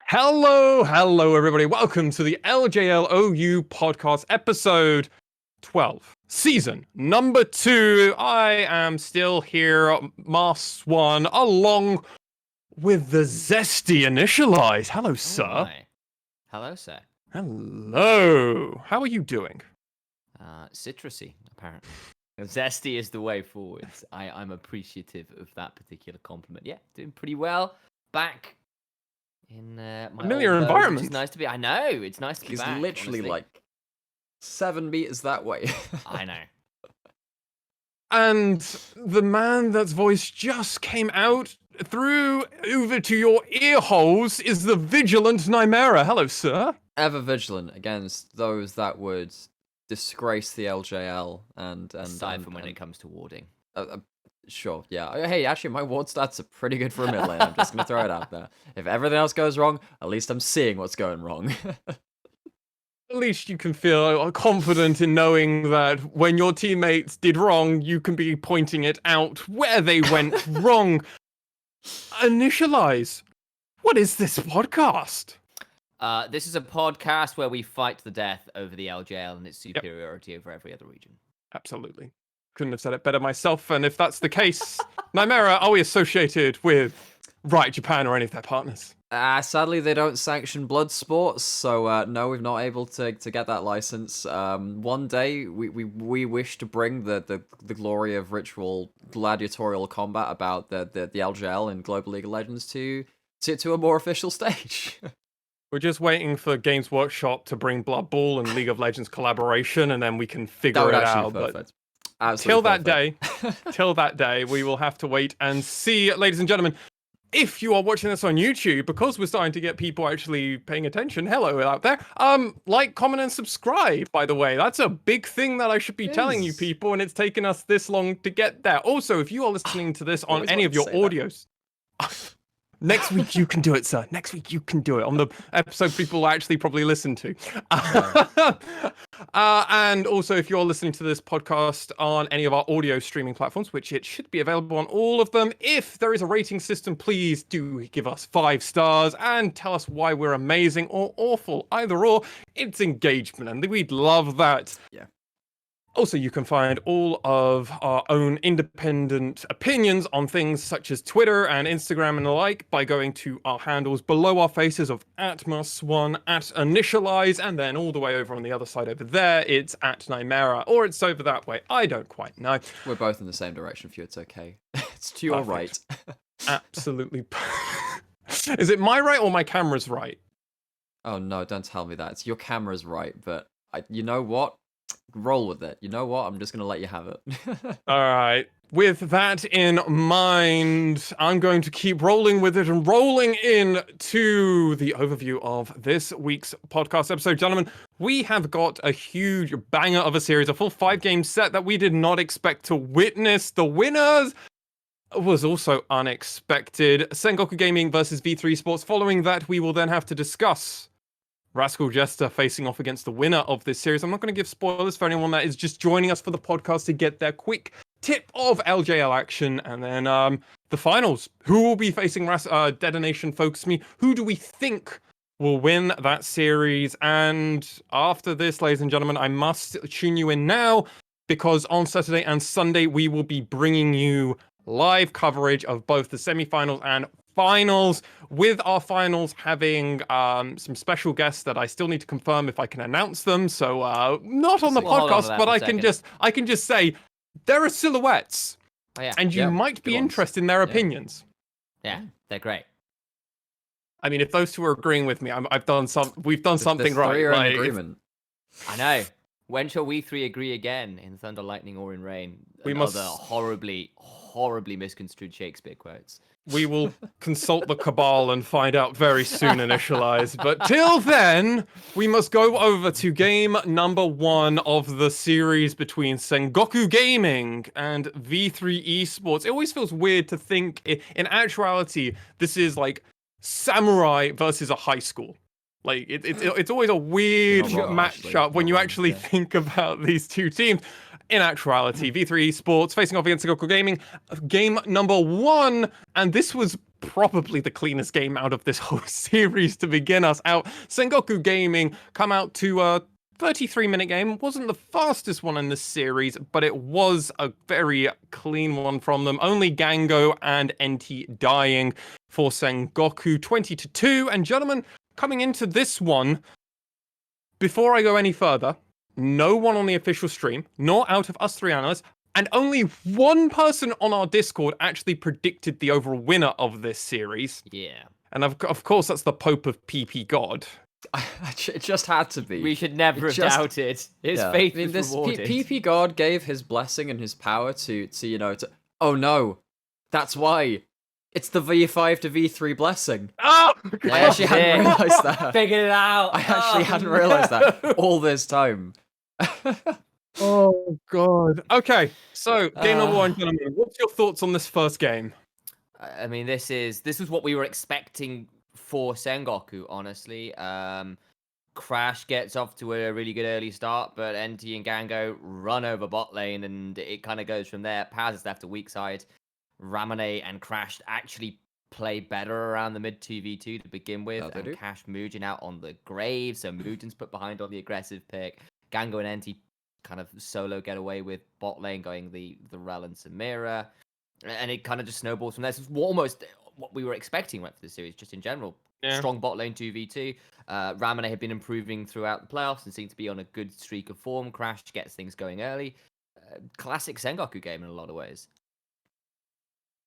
Hello, everybody. Welcome to the LJLOU podcast, episode 12, season number 2. I am still here, MaskedSwan, along with the zesty Initia1ise. Hello, sir. Hi. Hello, sir. Hello. How are you doing? Citrusy, apparently. Zesty is the way forwards. I'm appreciative of that particular compliment. Yeah, doing pretty well. Back in my familiar old environment. Which is nice to be. I know, it's nice to be back. He's literally honestly. like 7 meters that way. I know. And the man that's voice just came out through over to your ear holes is the vigilant Nymaera. Hello, sir. Ever vigilant against those that would disgrace the LJL Aside from when it comes to warding. Sure, yeah. Hey, actually, my ward stats are pretty good for a mid lane. I'm just gonna throw it out there. If everything else goes wrong, at least I'm seeing what's going wrong. At least you can feel confident in knowing that when your teammates did wrong, you can be pointing it out where they went wrong. Initia1ise, what is this podcast? This is a podcast where we fight to the death over the LJL and its superiority over every other region. Absolutely. Couldn't have said it better myself. And if that's the case, Nymaera, are we associated with Riot Japan or any of their partners? Sadly, they don't sanction blood sports, so no, we've not able to get that license. One day, we wish to bring the glory of ritual gladiatorial combat about the LJL in Global League of Legends to a more official stage. We're just waiting for Games Workshop to bring Blood Bowl and League of Legends collaboration, and then we can figure it out. Perfect. Till that day, we will have to wait and see, ladies and gentlemen. If you are watching this on YouTube, because we're starting to get people actually paying attention, hello out there. Like, comment, and subscribe, by the way. That's a big thing that I should be telling you people, and it's taken us this long to get there. Also, if you are listening to this on any of your audios... Next week you can do it, sir. Next week you can do it on the episode people will actually probably listen to. And also, if you're listening to this podcast on any of our audio streaming platforms, which it should be available on all of them, if there is a rating system, please do give us 5 stars and tell us why we're amazing or awful. Either or, it's engagement, and we'd love that. Yeah. Also, you can find all of our own independent opinions on things such as Twitter and Instagram and the like by going to our handles below our faces of @MaskedSwan, @Initia1ise, and then all the way over on the other side over there, it's @Nymaera, or it's over that way. I don't quite know. We're both in the same direction for you. It's okay. It's to your right. Absolutely. Is it my right or my camera's right? Oh, no, don't tell me that. It's your camera's right, but you know what? Roll with it. You know what? I'm just going to let you have it. All right. With that in mind, I'm going to keep rolling with it and rolling in to the overview of this week's podcast episode. Gentlemen, we have got a huge banger of a series, a full 5-game set that we did not expect to witness. The winners was also unexpected. Sengoku Gaming versus V3 Sports. Following that, we will then have to discuss Rascal Jester facing off against the winner of this series. I'm not going to give spoilers for anyone that is just joining us for the podcast to get their quick tip of LJL action. And then the finals. Who will be facing Detonation Focus Me? Who do we think will win that series? And after this, ladies and gentlemen, I must tune you in now, because on Saturday and Sunday, we will be bringing you live coverage of both the semifinals and finals, with our finals having some special guests that I still need to confirm if I can announce them. So not on the podcast, but I can just say there are silhouettes, and you might be interested in their opinions. Yeah, they're great. I mean, if those two are agreeing with me, we've done something right. Three are in agreement. I know. When shall we 3 agree again in Thunder, Lightning, or in Rain? We must horribly misconstrued Shakespeare quotes. We will consult the Cabal and find out very soon, Initia1ise. But till then, we must go over to game number 1 of the series between Sengoku Gaming and V3 Esports. It always feels weird to think, in actuality, this is like samurai versus a high school. Like, it's always a weird matchup when you actually think about these two teams. in actuality, V3 Esports facing off against Sengoku Gaming, game number 1, and this was probably the cleanest game out of this whole series to begin us out. Sengoku Gaming come out to a 33-minute game. Wasn't the fastest one in this series, but it was a very clean one from them. Only Gango and NT dying for Sengoku, 20-2. And gentlemen, coming into this one, before I go any further, no one on the official stream, nor out of us 3 analysts, and only one person on our Discord actually predicted the overall winner of this series. Yeah. And of course, that's the Pope of PP God. It just had to be. We should never have doubted. His faith was rewarded. PP God gave his blessing and his power to oh no, that's why. It's the V5 to V3 blessing. Oh, I actually hadn't realised that. Figured it out. I actually hadn't realised that all this time. Oh God. Okay, so game number 1, gentlemen. What's your thoughts on this first game? I mean, this was what we were expecting for Sengoku, honestly. Crash gets off to a really good early start, but NT and Gango run over bot lane, and it kind of goes from there. Paz is left a weak side. Ramane and Crash actually play better around the mid 2v2 to begin with, and Cash Mugen out on the grave, so Mugen's put behind on the aggressive pick. Gango and NT kind of solo get away with bot lane going the Rel and Nymaera, and it kind of just snowballs from there. So it's almost what we were expecting right for the series, just in general. Yeah. Strong bot lane 2v2. Ramane had been improving throughout the playoffs and seemed to be on a good streak of form. Crash gets things going early. Classic Sengoku game in a lot of ways.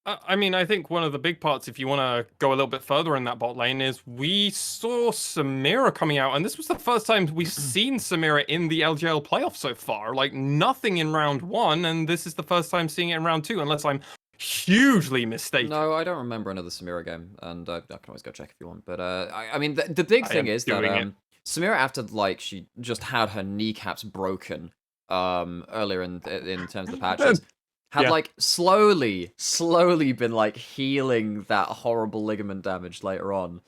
I mean, I think one of the big parts, if you want to go a little bit further in that bot lane, is we saw Nymaera coming out, and this was the first time we've seen Nymaera in the LJL playoffs so far. Like, nothing in round 1, and this is the first time seeing it in round 2, unless I'm hugely mistaken. No, I don't remember another Nymaera game, and I can always go check if you want. But I mean, the big thing is that Nymaera, after like she just had her kneecaps broken earlier in terms of the patches. Had like slowly been like healing that horrible ligament damage later on,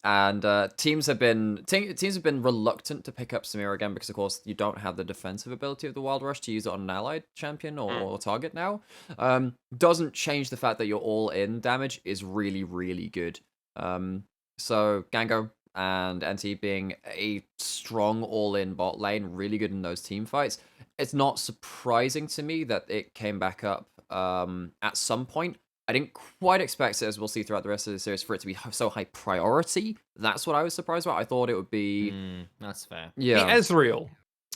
and teams have been reluctant to pick up Nymaera again because of course you don't have the defensive ability of the Wild Rush to use it on an allied champion or target now. Doesn't change the fact that your all-in damage is really good. So Gango and NT being a strong all-in bot lane, really good in those team fights. It's not surprising to me that it came back up at some point. I didn't quite expect it, as we'll see throughout the rest of the series, for it to be so high priority. That's what I was surprised about. I thought it would be... that's fair. Yeah. Ezreal.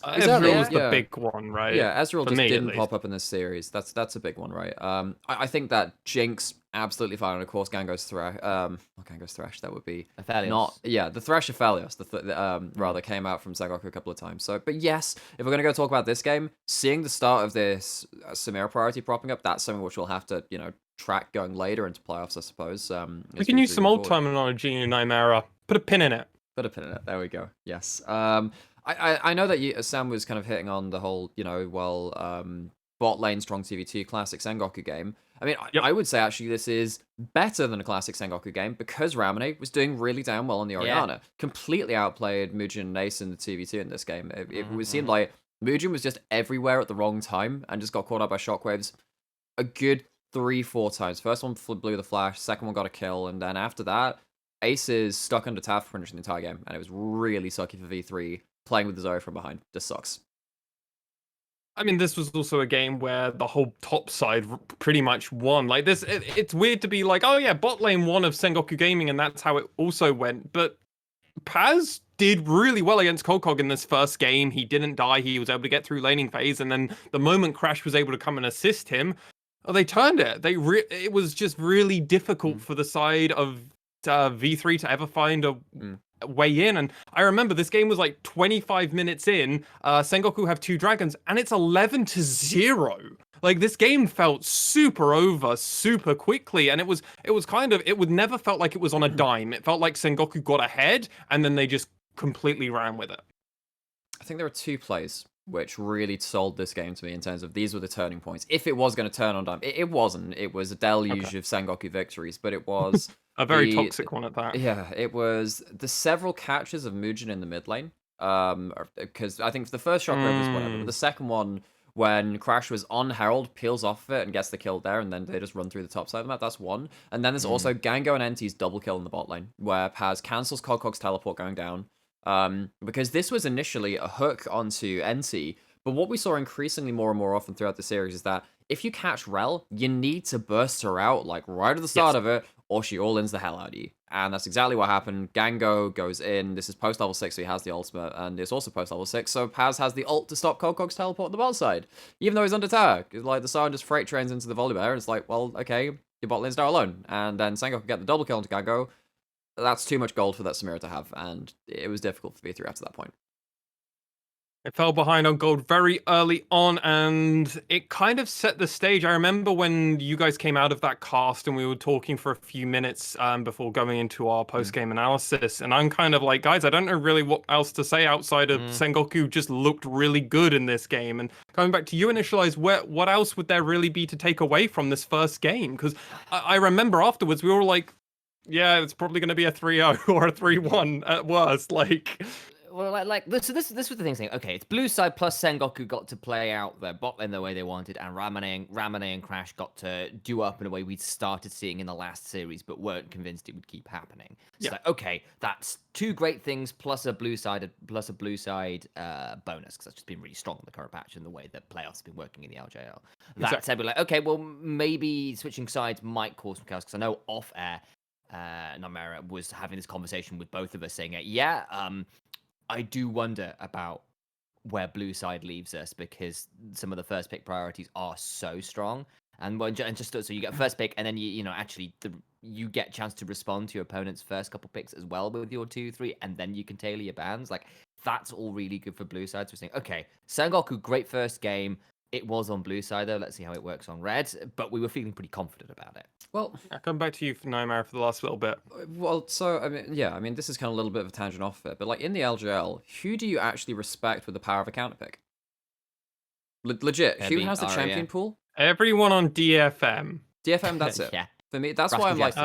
Ezreal was the big one, right? Yeah, Ezreal just didn't pop up in this series. That's a big one, right? I think that Jinx absolutely fine, and of course Gango's Thresh. Gango's Thresh. That would be Aphelios. The Thresh Aphelios. Rather came out from Sengoku a couple of times. So, but yes, if we're gonna go talk about this game, seeing the start of this Nymaera priority propping up, that's something which we'll have to track going later into playoffs, I suppose. We can use some old terminology in Nymaera. Put a pin in it. Put a pin in it. There we go. Yes. I know that Sam was kind of hitting on the whole, bot lane strong TV2 classic Sengoku game. I mean, I would say actually this is better than a classic Sengoku game because Ramane was doing really damn well on the Orianna. Completely outplayed Mugen and Ace in the TV2 in this game. It seemed like Mugen was just everywhere at the wrong time and just got caught up by shockwaves a good 3-4 times. First one blew the flash, second one got a kill, and then after that, Ace is stuck under tower for pretty much the entire game, and it was really sucky for V3. Playing with the Zoe from behind just sucks. I mean, this was also a game where the whole top side pretty much won. Like this, it's weird to be like, oh yeah, bot lane won of Sengoku Gaming, and that's how it also went. But Paz did really well against Kokog in this first game. He didn't die. He was able to get through laning phase, and then the moment Crash was able to come and assist him, they turned it. It was just really difficult for the side of V3 to ever find a way in. And I remember this game was like 25 minutes in, Sengoku have 2 dragons, and it's 11-0. Like, this game felt super over super quickly, and it would never felt like it was on a dime. It felt like Sengoku got ahead, and then they just completely ran with it. I think there are 2 plays which really sold this game to me in terms of these were the turning points. If it was going to turn on dime, it wasn't. It was a deluge of Sengoku victories, but it was a very toxic one at that. Yeah, it was the several catches of Mugen in the mid lane. Because I think the first shockwave was whatever, but the second one, when Crash was on Herald, peels off of it and gets the kill there, and then they just run through the top side of the map. That's one. And then there's also Gango and NT's double kill in the bot lane, where Paz cancels Cogcog's teleport going down. Because this was initially a hook onto NT, but what we saw increasingly more and more often throughout the series is that if you catch Rel, you need to burst her out like right at the start of it, or she all-ins the hell out of you. And that's exactly what happened. Gango goes in. This is post-level 6, so he has the ultimate, and it's also post-level 6, so Paz has the ult to stop Cogcog's teleport on the bot side. Even though he's under tower. Like, the Sion just freight trains into the Volibear, and it's like, well, okay, your bot lane's now alone. And then Sengoku can get the double kill onto Gango. That's too much gold for that Samira to have, and it was difficult for V3 after that point. It fell behind on gold very early on, and it kind of set the stage. I remember when you guys came out of that cast and we were talking for a few minutes before going into our post-game analysis, and I'm kind of like, guys, I don't know really what else to say outside of Sengoku just looked really good in this game. And coming back to you, Initialize, what else would there really be to take away from this first game? Because I remember afterwards we were like, yeah, it's probably going to be a 3-0 or a 3-1 at worst. Like... Well, so this was the thing saying, okay, it's blue side plus Sengoku got to play out their bot lane the way they wanted, and Ramane and Crash got to do up in a way we started seeing in the last series, but weren't convinced it would keep happening. So like, okay, that's two great things plus a blue side bonus, because that's just been really strong in the current patch and the way that playoffs have been working in the LJL. That said, we're like, okay, well, maybe switching sides might cause some chaos, because I know off air, Nymaera was having this conversation with both of us saying, I do wonder about where blue side leaves us, because some of the first pick priorities are so strong, and just so you get first pick, and then you get a chance to respond to your opponent's first couple picks as well with your 2-3, and then you can tailor your bans. Like, that's all really good for blue side. So we're saying, okay, Sengoku, great first game. It was on blue side though. Let's see how it works on red. But we were feeling pretty confident about it. Well, I'll come back to you for Nymaera for the last little bit. Well, so I mean, this is kind of a little bit of a tangent off it, but like in the LJL, who do you actually respect with the power of a counter pick? Legit, who has the champion pool? Everyone on DFM. DFM, that's it. Yeah. For me, that's why I'm like,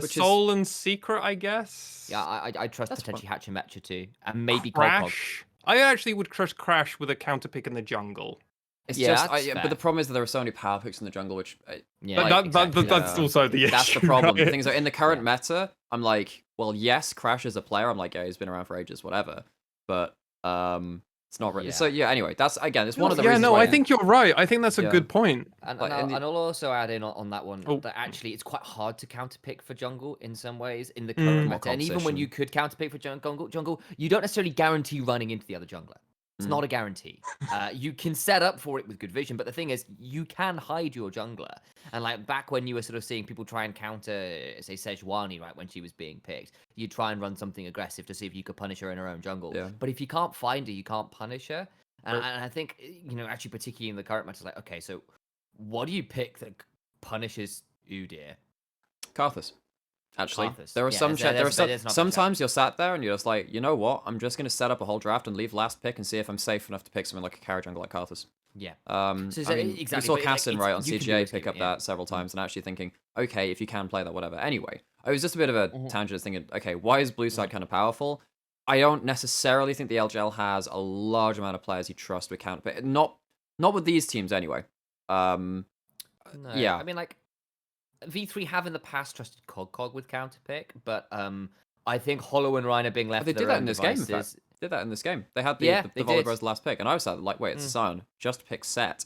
Soul and Secret, I guess. Yeah, I trust potentially Hachimetra too, and maybe Crash. I actually would trust Crash with a counter pick in the jungle. It's but the problem is that there are so many power picks in the jungle, which that's also the issue. That's the problem. Right? The things are in the current meta. I'm like, well, yes, Crash is a player. I'm like, yeah, he's been around for ages, whatever. But it's not really. So yeah, anyway, that's again, it's one of the reasons. I think you're right. I think that's a good point. And I'll also add in on that one that actually it's quite hard to counterpick for jungle in some ways in the current meta. And even when you could counterpick for jungle, you don't necessarily guarantee running into the other jungler. It's not a guarantee. You can set up for it with good vision, but the thing is, you can hide your jungler. And like back when you were sort of seeing people try and counter, say, Sejuani, right, when she was being picked, you'd try and run something aggressive to see if you could punish her in her own jungle. Yeah. But if you can't find her, you can't punish her. And I think, actually, particularly in the current match, it's like, okay, so what do you pick that punishes Udyr? Karthus. Actually, there are sometimes you're sat there and you're just like, you know what? I'm just going to set up a whole draft and leave last pick and see if I'm safe enough to pick something like a carry jungle like Karthus. Yeah. Exactly. We saw Cassin on CGA pick up that several times and actually thinking, okay, if you can play that, whatever. Anyway, it was just a bit of a tangent thinking, okay, why is blue side kind of powerful? I don't necessarily think the LJL has a large amount of players you trust with counter, but not with these teams anyway. No, yeah. I mean, like, V3 have in the past trusted Cog with counterpick, but I think Hollow and Reiner being left. They did that in this game. In fact, did that in this game. They had the Volibear's last pick, and I was like, wait, it's Sion. Just pick set.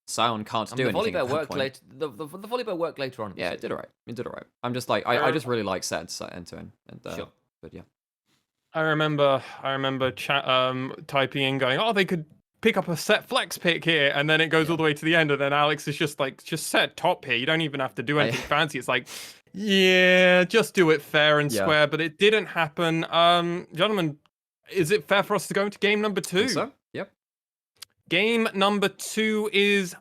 Sion can't do anything. The Volibear worked later on. Yeah, it did alright. I'm just like, I just really like set end to end. Sure. But yeah. I remember typing in, going, oh, they could pick up a set flex pick here, and then it goes all the way to the end, and then Alex is just like, just set top here. You don't even have to do anything fancy. It's like, yeah, just do it fair and square. But it didn't happen. Gentlemen, is it fair for us to go into game number 2? So, yep. Game number 2 is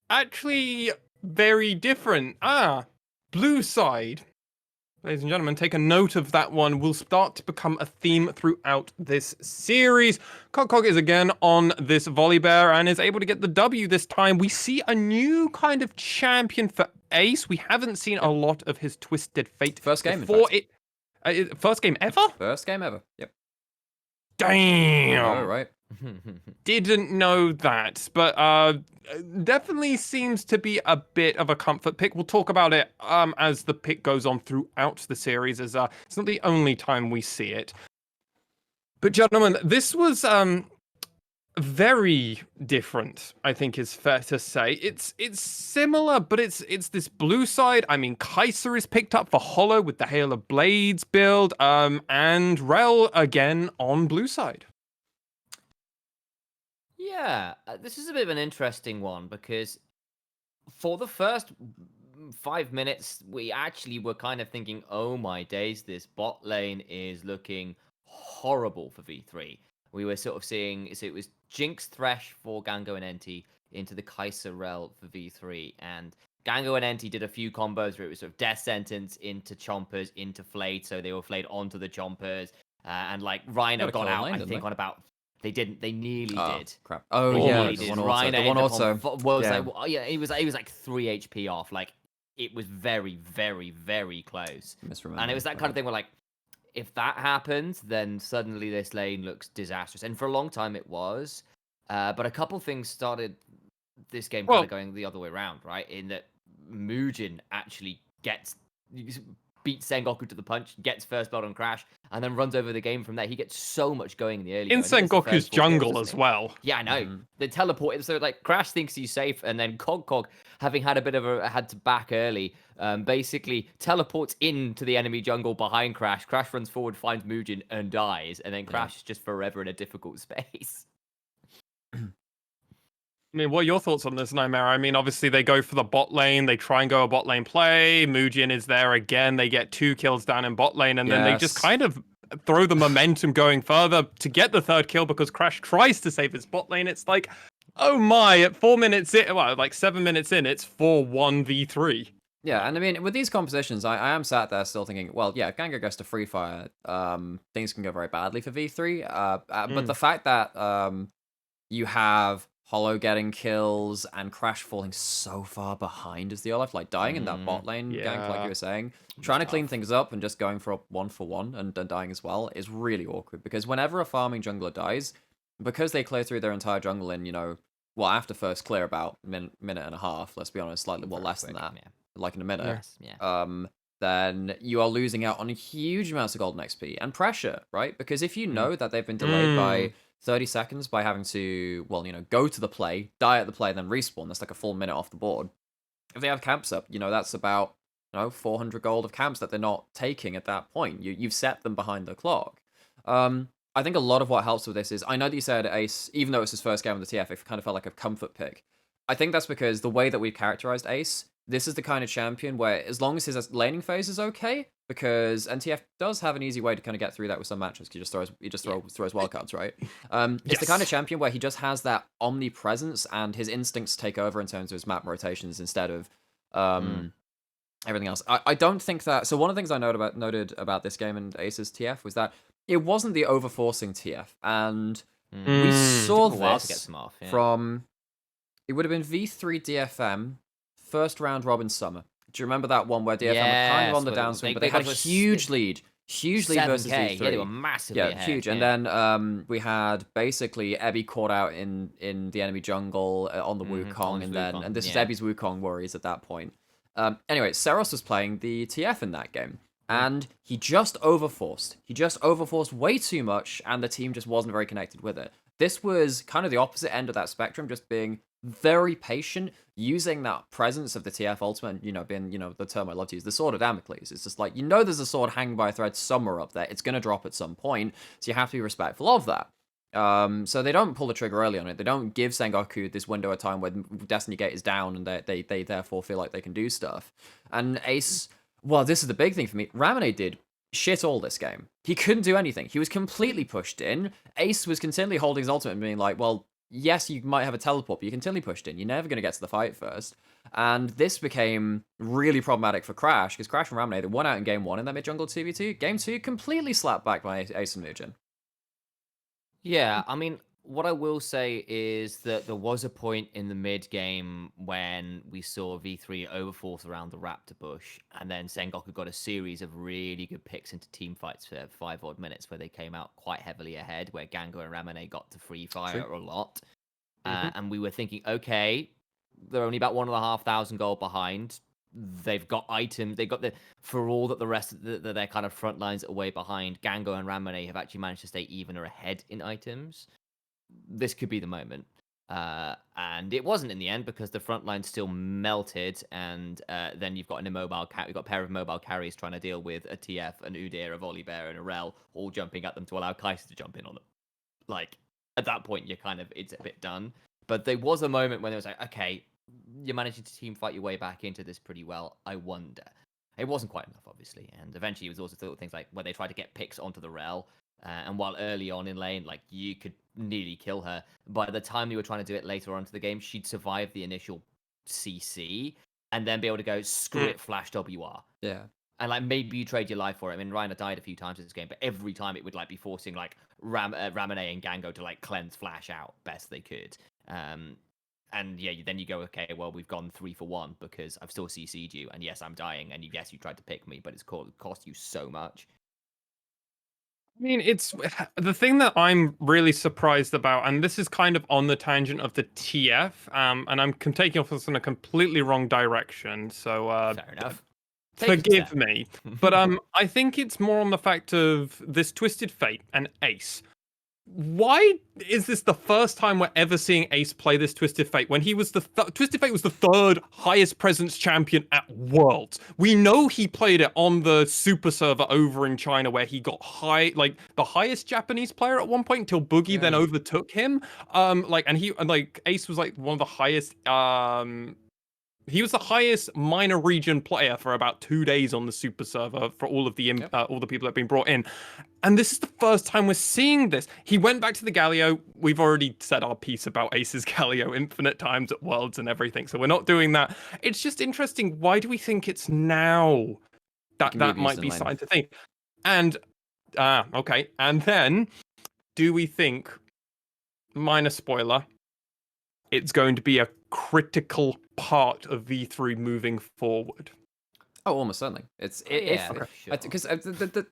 actually very different. Blue side. Ladies and gentlemen, take a note of that one. Will start to become a theme throughout this series. Cog is again on this Volibear and is able to get the W this time. We see a new kind of champion for Ace. We haven't seen a lot of his Twisted Fate. First game, first game ever? First game ever, yep. Damn. Oh, right. Didn't know that, but definitely seems to be a bit of a comfort pick. We'll talk about it as the pick goes on throughout the series, as it's not the only time we see it. But gentlemen, this was very different, I think is fair to say. It's similar, but it's this blue side. I mean, Kaiser is picked up for Hollow with the Hail of Blades build, and Rel again on blue side. Yeah, this is a bit of an interesting one because for the first 5 minutes, we actually were kind of thinking, oh my days, this bot lane is looking horrible for V3. We were sort of seeing, so it was Jinx Thresh for Gango and NT into the Kaiser Rel for V3. And Gango and NT did a few combos where it was sort of Death Sentence into Chompers, into Flayed, so they were flayed onto the Chompers. And like Rhino got out, I think, on about... They didn't. They nearly did. Crap. Oh, They yeah. nearly The did. one Rhino auto. was Yeah. like, well, yeah, he was like 3 HP off. Like, it was very, very, very close. And it was that kind of thing where, like, if that happens, then suddenly this lane looks disastrous. And for a long time it was. But a couple things started this game kind of going the other way around, right? In that Mugen actually beats Sengoku to the punch, gets first blood on Crash, and then runs over the game from there. He gets so much going in the early In game. Sengoku's jungle as well. Yeah, I know. They teleport, so like Crash thinks he's safe, and then Cog, having had a bit of had to back early, basically teleports into the enemy jungle behind Crash. Crash runs forward, finds Mugen, and dies, and then Crash is just forever in a difficult space. I mean, what are your thoughts on this, Nymaera? I mean, obviously they go for the bot lane. They try and go a bot lane play. Mugen is there again. They get 2 kills down in bot lane, and then they just kind of throw the momentum going further to get the 3rd kill because Crash tries to save his bot lane. It's like, oh my, at 4 minutes in, well, like 7 minutes in, it's 4-1v3. Yeah, and I mean, with these compositions, I am sat there still thinking, well, yeah, if Gango goes to Free Fire, things can go very badly for V3. But the fact that you have Hollow getting kills and Crash falling so far behind as the Olaf, like dying in that bot lane gank, like you were saying, trying to clean things up and just going for a 1-for-1 and dying as well is really awkward, because whenever a farming jungler dies, because they clear through their entire jungle in, well, after first clear about minute and a half, let's be honest, slightly less than that, like in a minute, then you are losing out on huge amounts of golden XP and pressure, right? Because if you know that they've been delayed by 30 seconds by having to, go to the play, die at the play, then respawn, that's like a full minute off the board. If they have camps up, that's about, 400 gold of camps that they're not taking at that point. You've set them behind the clock. I think a lot of what helps with this is, I know that you said Ace, even though it's his first game with the TF, it kind of felt like a comfort pick. I think that's because the way that we've characterized Ace, this is the kind of champion where as long as his laning phase is okay, because NTF does have an easy way to kind of get through that with some matches, because he just throws wildcards, right? It's the kind of champion where he just has that omnipresence and his instincts take over in terms of his map rotations instead of everything else. I don't think that... So one of the things I noted about this game and Ace's TF was that it wasn't the overforcing TF, and we saw this to get some off, from... It would have been V3 DFM, first round Robin Summer. Do you remember that one where DFM were kind of on the downswing, but they had a huge lead versus V3? Yeah, they were massively ahead. Huge. And then we had basically Ebby caught out in the enemy jungle on the Wukong, and this is Ebby's Wukong worries at that point. Anyway, Seros was playing the TF in that game, and he just overforced. He just overforced way too much, and the team just wasn't very connected with it. This was kind of the opposite end of that spectrum, just being very patient, using that presence of the TF ultimate, being, the term I love to use, the sword of Damocles. It's just like, there's a sword hanging by a thread somewhere up there. It's going to drop at some point, so you have to be respectful of that. So they don't pull the trigger early on it. They don't give Sengoku this window of time where Destiny Gate is down and they therefore feel like they can do stuff. And Ace, well, this is the big thing for me. Ramune did shit all this game. He couldn't do anything. He was completely pushed in. Ace was continually holding his ultimate and being like, well, yes, you might have a teleport, but you're continually pushed in. You're never going to get to the fight first. And this became really problematic for Crash, because Crash and Ramune, they won out in game 1 in that mid-jungle 2v2. Game 2, completely slapped back by Ace and Mugen. Yeah, I mean, What I will say is that there was a point in the mid game when we saw V3 overforce around the Raptor bush, and then Sengoku got a series of really good picks into team fights for 5 odd minutes where they came out quite heavily ahead, where Gango and Ramune got to free fire a lot. And we were thinking, okay, they're only about 1,500 gold behind. They've got items. They got for all that the rest of their kind of front lines are way behind. Gango and Ramune have actually managed to stay even or ahead in items. This could be the moment. And it wasn't in the end because the front line still melted, and then you've got you've got a pair of mobile carries trying to deal with a TF, an Udyr, a Volibear, and a Rel all jumping at them to allow Kai'Sa to jump in on them. Like, at that point, it's a bit done. But there was a moment when it was like, okay, you're managing to team fight your way back into this pretty well. I wonder. It wasn't quite enough, obviously. And eventually it was also things like where they tried to get picks onto the Rel. And while early on in lane, like, you could nearly kill her, by the time you were trying to do it later on to the game, she'd survive the initial CC and then be able to go, screw it, flash WR. Yeah. And like maybe you trade your life for it. I mean, Reiner died a few times in this game, but every time it would like be forcing like Ramune and Gango to like cleanse flash out best they could. And yeah, then you go, okay, well, we've gone 3 for 1 because I've still CC'd you, and yes, I'm dying, and yes, you tried to pick me, but it's cost you so much. I mean, it's the thing that I'm really surprised about, and this is kind of on the tangent of the TF, and I'm taking off this in a completely wrong direction, so Fair enough. Forgive me. But I think it's more on the fact of this Twisted Fate and Ace. Why is this the first time we're ever seeing Ace play this Twisted Fate when he was Twisted Fate was the 3rd highest presence champion at Worlds? We know he played it on the super server over in China where he got the highest Japanese player at one point until Boogie then overtook him. Ace was like one of the highest he was the highest minor region player for about 2 days on the super server for all of the all the people that have been brought in. And this is the first time we're seeing this. He went back to the Galio. We've already said our piece about Ace's Galio infinite times at Worlds and everything, so we're not doing that. It's just interesting. Why do we think it's now that might be starting to think? And, okay. And then, do we think, minor spoiler, it's going to be a critical part of V3 moving forward? Oh, almost certainly. Because the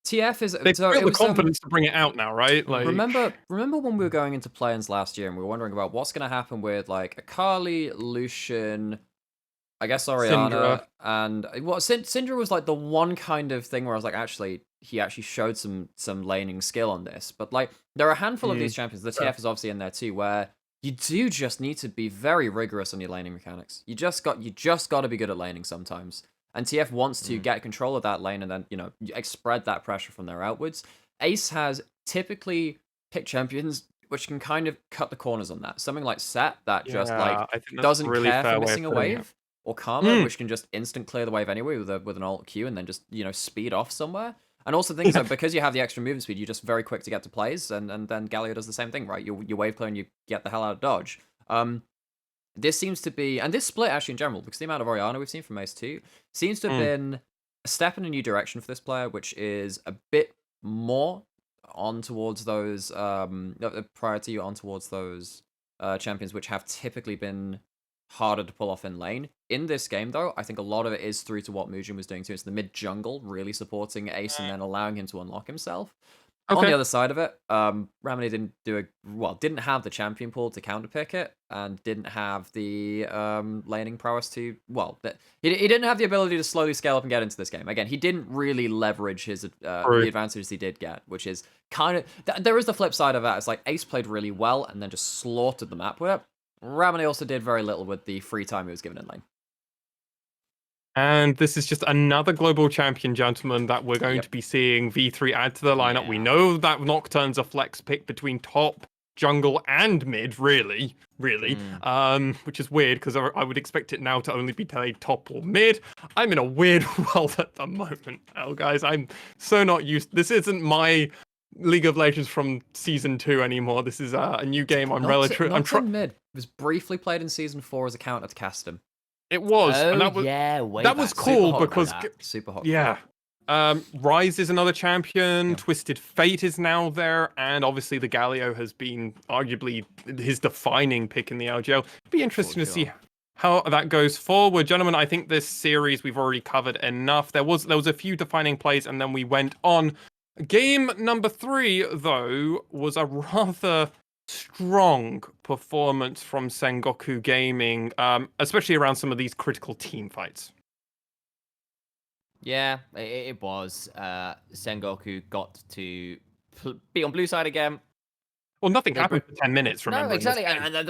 TF is they've got the confidence to bring it out now, right? Like, remember when we were going into play-ins last year and we were wondering about what's going to happen with like Akali, Lucian, I guess Orianna, and Syndra was like the one kind of thing where I was like, he actually showed some laning skill on this. But like, there are a handful of these champions. The TF is obviously in there too, where you do just need to be very rigorous on your laning mechanics. You just got to be good at laning sometimes. And TF wants to get control of that lane and then, spread that pressure from there outwards. Ace has typically picked champions which can kind of cut the corners on that. Something like Set that just doesn't really care for missing a wave, or Karma, which can just instant clear the wave anyway with an alt Q and then just speed off somewhere. And also things like because you have the extra movement speed, you're just very quick to get to plays, and then Galio does the same thing, right? You wave clear and you get the hell out of dodge. This seems to be, and this split actually in general, because the amount of Orianna we've seen from Ace 2 seems to have been a step in a new direction for this player, which is a bit more on towards those priority on towards those champions which have typically been harder to pull off in lane. In this game, though, I think a lot of it is through to what Mujin was doing too. It's the mid jungle really supporting Ace and then allowing him to unlock himself. Okay. On the other side of it, Ramune didn't have the champion pool to counterpick it, and didn't have the laning prowess to, he didn't have the ability to slowly scale up and get into this game. Again, he didn't really leverage his the advantages he did get, which is kind of, there is the flip side of that. It's like Ace played really well and then just slaughtered the map with it. Ramune also did very little with the free time he was given in lane. And this is just another global champion, gentlemen, that we're going to be seeing V3 add to the lineup. Yeah. We know that Nocturne's a flex pick between top, jungle, and mid, really. Which is weird, because I would expect it now to only be played top or mid. I'm in a weird world at the moment, guys. I'm so not used. This isn't my League of Legends from Season 2 anymore. This is a new game. Nocturne mid. It was briefly played in Season 4 as a counter to cast him. It was, and that was cool because super hot. Yeah, Rise is another champion. Yeah. Twisted Fate is now there, and obviously the Galio has been arguably his defining pick in the LJL. It'd be interesting to see how that goes forward, gentlemen. I think this series we've already covered enough. There was a few defining plays, and then we went on. Game number 3, though, was a rather strong performance from Sengoku Gaming, especially around some of these critical team fights. Yeah, it was. Sengoku got to be on blue side again. Well, nothing happened for 10 minutes, remember? No, exactly. And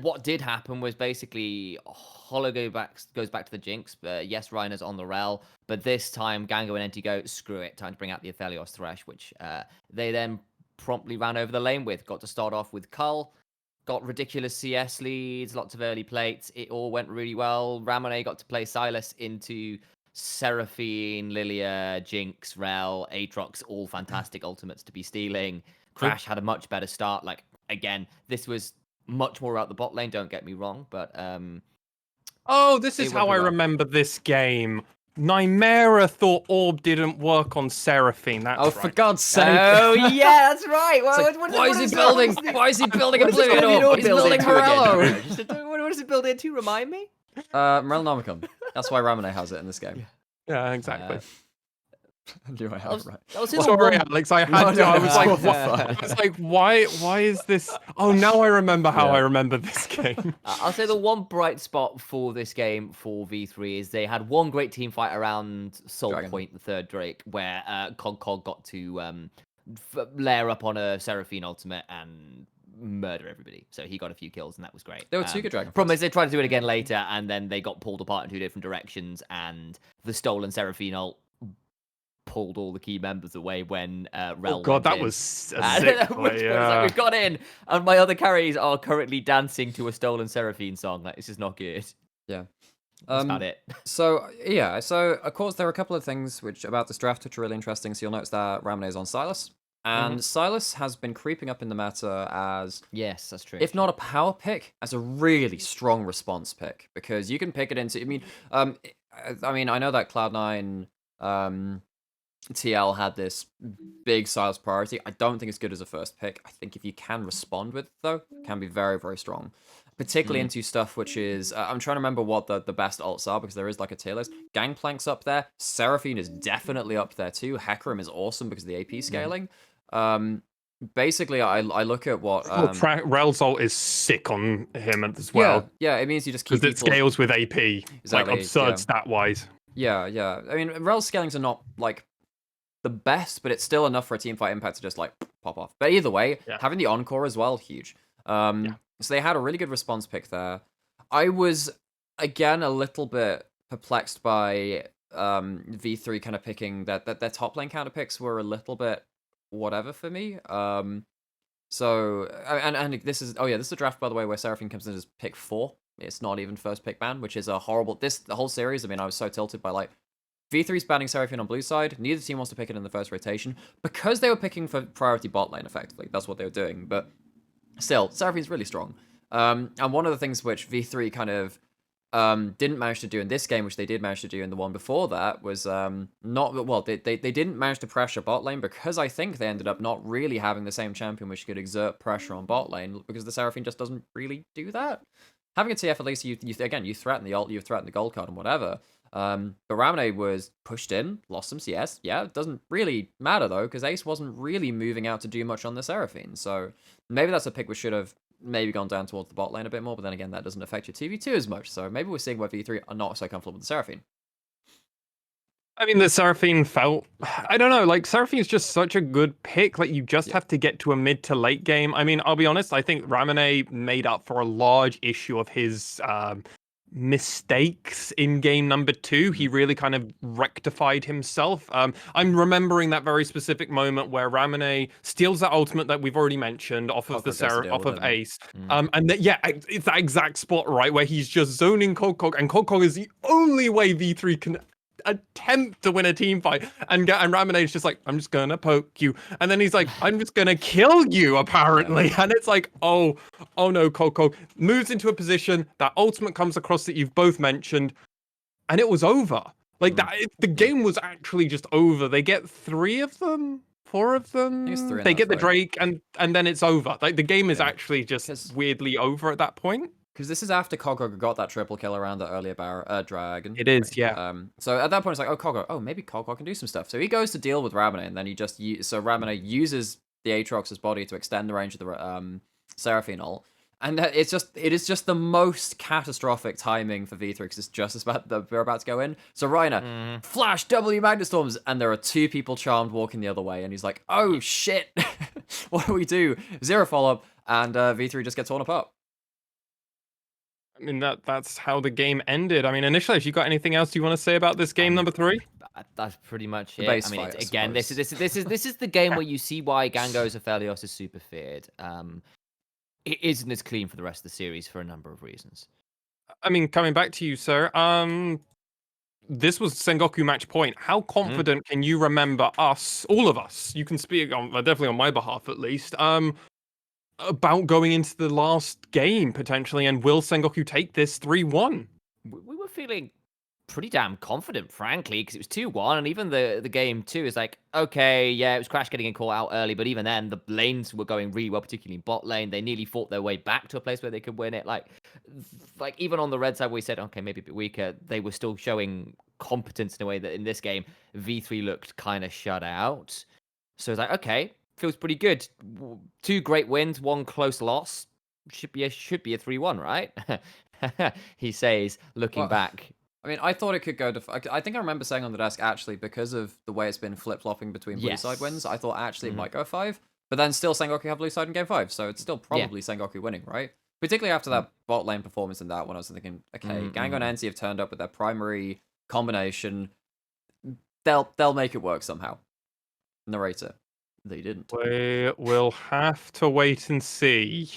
what did happen was basically Hollow goes back to the Jinx. Yes, Reiner's on the rel, but this time Gango and NT go, screw it, time to bring out the Athelios Thresh, which they then promptly ran over the lane with. Got to start off with Cull, got ridiculous CS leads, lots of early plates. It all went really well. Ramone got to play Sylas into Seraphine, Lilia, Jinx, Rel, Aatrox, all fantastic ultimates to be stealing. Crash had a much better start. Like, again, this was much more out the bot lane, don't get me wrong, but oh, this is how I remember this game. Nymaera thought Orb didn't work on Seraphine. That's right. For God's sake. Oh, yeah, that's right. Why is he building a Oblivion Orb? He's building Morello. What does it build into? Remind me? Morellonomicon. That's why Ramone has it in this game. Yeah, exactly. I knew I had it right. Sorry, Alex, I had to. I was like, what? I was like, why is this? Oh, now I remember how I remember this game. I'll say the one bright spot for this game for V3 is they had one great team fight around Soul Point, the third Drake, where Cog got to layer up on a Seraphine ultimate and murder everybody. So he got a few kills, and that was great. There were 2 good Dragon. Problem is, they tried to do it again later, and then they got pulled apart in 2 different directions, and the stolen Seraphine ult pulled all the key members away when Rel. Oh god, that was a sick play, like, we've got in, and my other carries are currently dancing to a stolen Seraphine song. Like, this is not good. Yeah. That's not it. So of course there are a couple of things about this draft which are really interesting. So you'll notice that Ramone is on Sylas. And Sylas has been creeping up in the meta as... Yes, that's true. If not a power pick, as a really strong response pick. Because you can pick it into... I mean, I know that Cloud9 TL had this big Sylas priority. I don't think it's good as a first pick. I think if you can respond with it, though, it can be very, very strong. Particularly into stuff which is... I'm trying to remember what the best ults are, because there is like a tier list. Gangplank's up there. Seraphine is definitely up there too. Hecarim is awesome because of the AP scaling. Basically, I look at what... Rel's ult is sick on him as well. Yeah, it means you just keep because it scales with AP. Exactly, like, absurd stat-wise. Yeah. I mean, Rel's scalings are not, like, the best, but it's still enough for a teamfight impact to just, like, pop off. But either way, having the Encore as well, huge. So they had a really good response pick there. I was, again, a little bit perplexed by V3 kind of picking that their top lane counter picks were a little bit whatever for me. So and this is this is a draft, by the way, where Seraphine comes in as pick 4. It's not even first pick ban, which is a horrible... The whole series, I mean, I was so tilted by, like, V3's banning Seraphine on blue side. Neither team wants to pick it in the first rotation because they were picking for priority bot lane, effectively. That's what they were doing. But still, Seraphine's really strong. And one of the things which V3 kind of didn't manage to do in this game, which they did manage to do in the one before that, was they didn't manage to pressure bot lane because I think they ended up not really having the same champion which could exert pressure on bot lane, because the Seraphine just doesn't really do that. Having a TF, at least you threaten the ult, you threaten the gold card and whatever. But Ramone was pushed in, lost some CS. Yeah, it doesn't really matter though, because Ace wasn't really moving out to do much on the Seraphine. So maybe that's a pick we should have maybe gone down towards the bot lane a bit more, but then again, that doesn't affect your TV2 as much. So maybe we're seeing why V3 are not so comfortable with the Seraphine. I mean, the Seraphine felt... I don't know, like, Seraphine's just such a good pick. Like, you just have to get to a mid to late game. I mean, I'll be honest, I think Ramone made up for a large issue of his mistakes in game number 2. He really kind of rectified himself. I'm remembering that very specific moment where Ramone steals that ultimate that we've already mentioned off of Ace. And it's that exact spot, right, where he's just zoning Cog, and Cog is the only way V3 can attempt to win a team fight, and Ramone is just like, I'm just gonna poke you, and then he's like, I'm just gonna kill you, apparently. And it's like, oh no, Cog moves into a position, that ultimate comes across that you've both mentioned, and it was over. Like that, the game was actually just over. They get 3 of them, 4 of them. it's 3 and They a get the half, right? Drake, and then it's over. Like the game is Yeah. actually just 'Cause- weirdly over at that point. Because this is after Kogok got that triple kill around the earlier dragon. It is, yeah. So at that point, it's like, oh, Kogok, maybe Kogok can do some stuff. So he goes to deal with Ramune, and then he just so Ramune uses the Aatrox's body to extend the range of the Seraphine ult. And it is just the most catastrophic timing for V3 because it's just as bad that we're about to go in. So Reiner, flash W Magnet Storms, and there are 2 people charmed walking the other way, and he's like, oh shit, what do we do? 0 follow-up, and V3 just gets torn apart. I mean that's how the game ended. I mean, initially, if you got anything else you want to say about this game number 3? That's pretty much The it. base I mean, fight, I again, this suppose. is the game where you see why Gango's Aphelios is super feared. It isn't as clean for the rest of the series for a number of reasons. I mean, coming back to you, sir. This was Sengoku match point. How confident can you remember us, all of us? You can speak on definitely on my behalf, at least. About going into the last game potentially, and will Sengoku take this 3-1? We were feeling pretty damn confident, frankly, because it was 2-1, and even the game 2 is like, okay, yeah, it was Crash getting a call out early, but even then, the lanes were going really well, particularly in bot lane. They nearly fought their way back to a place where they could win it. Like even on the red side, where we said, okay, maybe a bit weaker, they were still showing competence in a way that in this game, V3 looked kind of shut out. So it's like, okay, feels pretty good. 2 great wins, 1 close loss. Should be a 3-1, right? He says, looking back. I mean, I thought it could go to... I think I remember saying on the desk, actually, because of the way it's been flip-flopping between blue side wins, I thought actually it might go 5. But then still Sengoku have blue side in game 5, so it's still probably Sengoku winning, right? Particularly after that bot lane performance in that one, I was thinking, okay, Gango and NC have turned up with their primary combination. They'll make it work somehow. Narrator. They didn't. We will have to wait and see.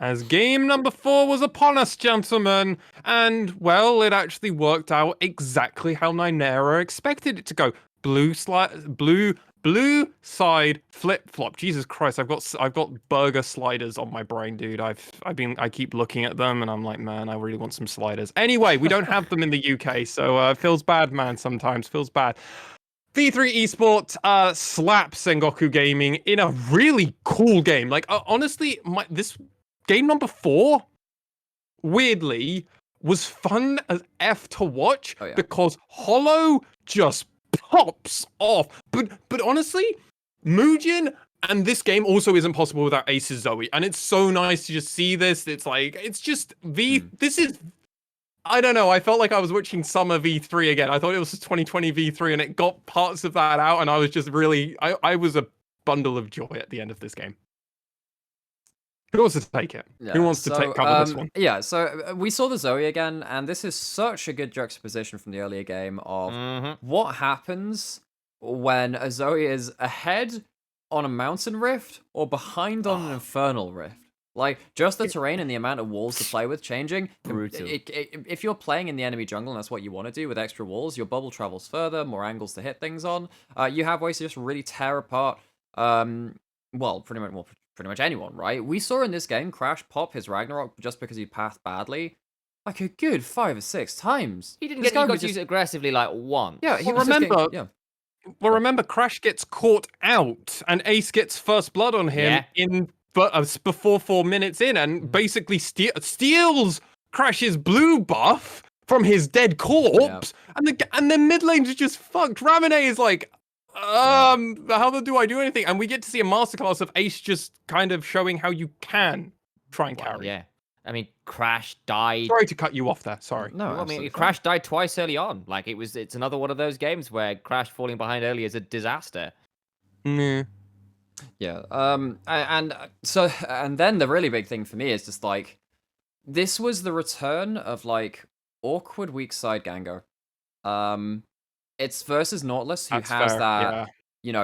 As game number 4 was upon us, gentlemen, and, well, it actually worked out exactly how Nymaera expected it to go. Blue side flip-flop. Jesus Christ, I've got burger sliders on my brain, dude. I keep looking at them and I'm like, man, I really want some sliders. Anyway, we don't have them in the UK, so it feels bad, man, sometimes. Feels bad. V3 Esports slaps Sengoku Gaming in a really cool game. Like, honestly, this game number 4, weirdly, was fun as F to watch because Hollow just pops off. But honestly, Mugen and this game also isn't possible without Ace's Zoe. And it's so nice to just see this. It's like, it's just this is, I don't know. I felt like I was watching summer V3 again. I thought it was 2020 V3 and it got parts of that out. And I was just really, I was a bundle of joy at the end of this game. Who wants to take it? Yeah, Who wants to cover this one? Yeah, so we saw the Zoe again, and this is such a good juxtaposition from the earlier game of what happens when a Zoe is ahead on a mountain rift or behind on an infernal rift. Like, just the terrain and the amount of walls to play with changing. Brutal. If you're playing in the enemy jungle and that's what you want to do with extra walls, your bubble travels further, more angles to hit things on. You have ways to just really tear apart, pretty much anyone, right? We saw in this game Crash pop his Ragnarok just because he pathed badly, like a good 5 or 6 times. He didn't get to use it aggressively like once. Yeah, he Well, remember, Crash gets caught out, and Ace gets first blood on him before 4 minutes in, and basically steals Crash's blue buff from his dead corpse, and then mid lane's are just fucked. Ramune is like, how do I do anything? And we get to see a masterclass of Ace just kind of showing how you can try and carry. Yeah. I mean, Crash died. Sorry to cut you off there. Sorry. No, I mean, Crash died twice early on. Like, it's another one of those games where Crash falling behind early is a disaster. Yeah. And then the really big thing for me is just like, this was the return of like awkward weak side Gango. It's versus Nautilus, who has that,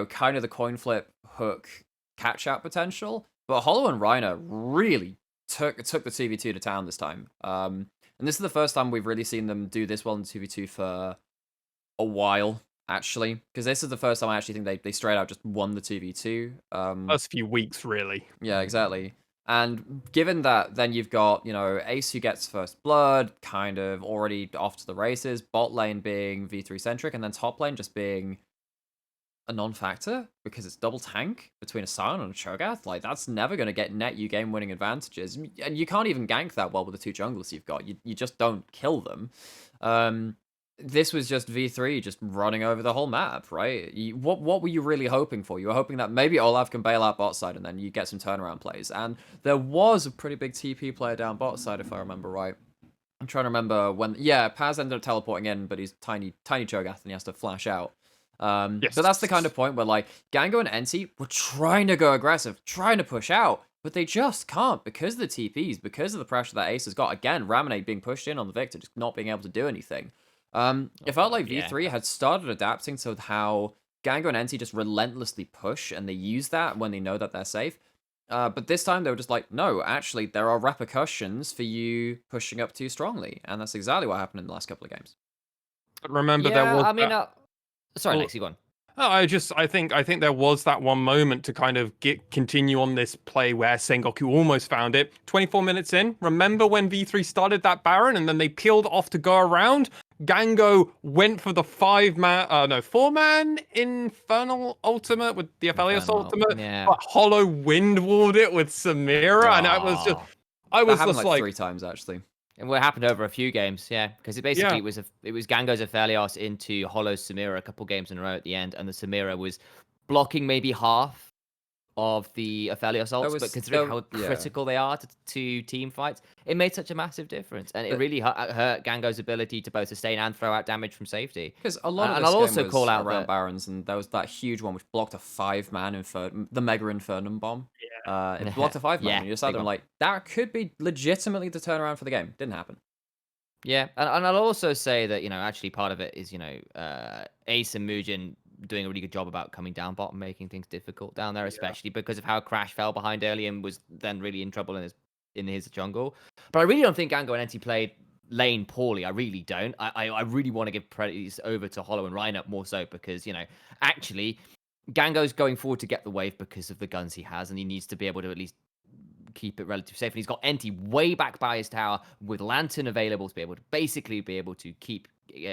kind of the coin flip hook catch out potential. But Hollow and Reiner really took the 2v2 to town this time. And this is the first time we've really seen them do this well in 2v2 for a while, actually. Because this is the first time I actually think they straight out just won the 2v2. First few weeks, really. Yeah, exactly. And given that, then you've got, Ace who gets first blood, kind of already off to the races, bot lane being V3 centric, and then top lane just being a non-factor because it's double tank between a Sion and a Cho'Gath. Like, that's never going to get net you game-winning advantages. And you can't even gank that well with the two junglers you've got. You just don't kill them. This was just V3 just running over the whole map, right? What were you really hoping for? You were hoping that maybe Olaf can bail out bot side and then you get some turnaround plays. And there was a pretty big TP player down bot side, if I remember right. I'm trying to remember when... Yeah, Paz ended up teleporting in, but he's tiny Cho'Gath and he has to flash out. Yes. But that's the kind of point where, like, Gango and Enti were trying to go aggressive, trying to push out, but they just can't because of the TPs, because of the pressure that Ace has got. Again, Ramonade being pushed in on the Victor, just not being able to do anything. It felt like V3 had started adapting to how Gango and Enti just relentlessly push, and they use that when they know that they're safe. But this time they were just like, no, actually, there are repercussions for you pushing up too strongly, and that's exactly what happened in the last couple of games. Remember, there was. I mean, sorry, Well, Lexi, go on. Oh, I think there was that one moment to kind of continue on this play where Sengoku almost found it. 24 minutes in, remember when V3 started that Baron and then they peeled off to go around? Gango went for the 4-man Infernal ultimate with the Aphelios ultimate, but Hollow Windwalled it with Samira, and I was just like 3 times actually. And what happened over a few games, because it basically was Gango's Aphelios into Hollow's Samira a couple games in a row at the end, and the Samira was blocking maybe half of the Aphelios ults, but considering how critical they are to team fights, it made such a massive difference, and it really hurt Gango's ability to both sustain and throw out damage from safety. Because a lot of this game was call out around Barons, and there was that huge one which blocked a 5-man the Mega Infernum bomb. It blocked a 5-man, and you just had them like, that could be legitimately the turnaround for the game. Didn't happen. Yeah, and I'll also say that, actually part of it is, Ace and Mugen doing a really good job about coming down bottom, making things difficult down there, especially because of how Crash fell behind early and was then really in trouble in his jungle. But I really don't think Gango and Enti played lane poorly. I really don't. I really want to give praise over to Hollow and Reinhardt more so because, actually, Gango's going forward to get the wave because of the guns he has, and he needs to be able to at least keep it relatively safe. And he's got Enti way back by his tower with Lantern available to be able to keep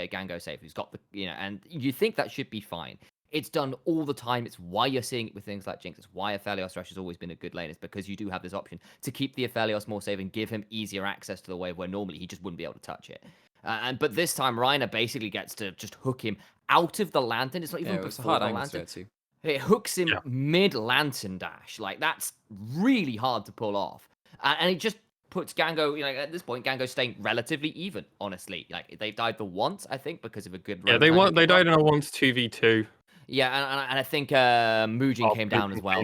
Gango safe. He's got the, and you think that should be fine. It's done all the time. It's why you're seeing it with things like Jinx. It's why Aphelios Rush has always been a good lane. It's because you do have this option to keep the Aphelios more safe and give him easier access to the wave where normally he just wouldn't be able to touch it. But this time, Reiner basically gets to just hook him out of the Lantern. It's not even before the Lantern. It hooks him mid-Lantern dash. Like, that's really hard to pull off. And it just puts Gango, at this point, Gango's staying relatively even, honestly. Like, they died the once, I think, because of a good... Yeah, they died in a once 2v2. Yeah, and I think Mugen came down as well.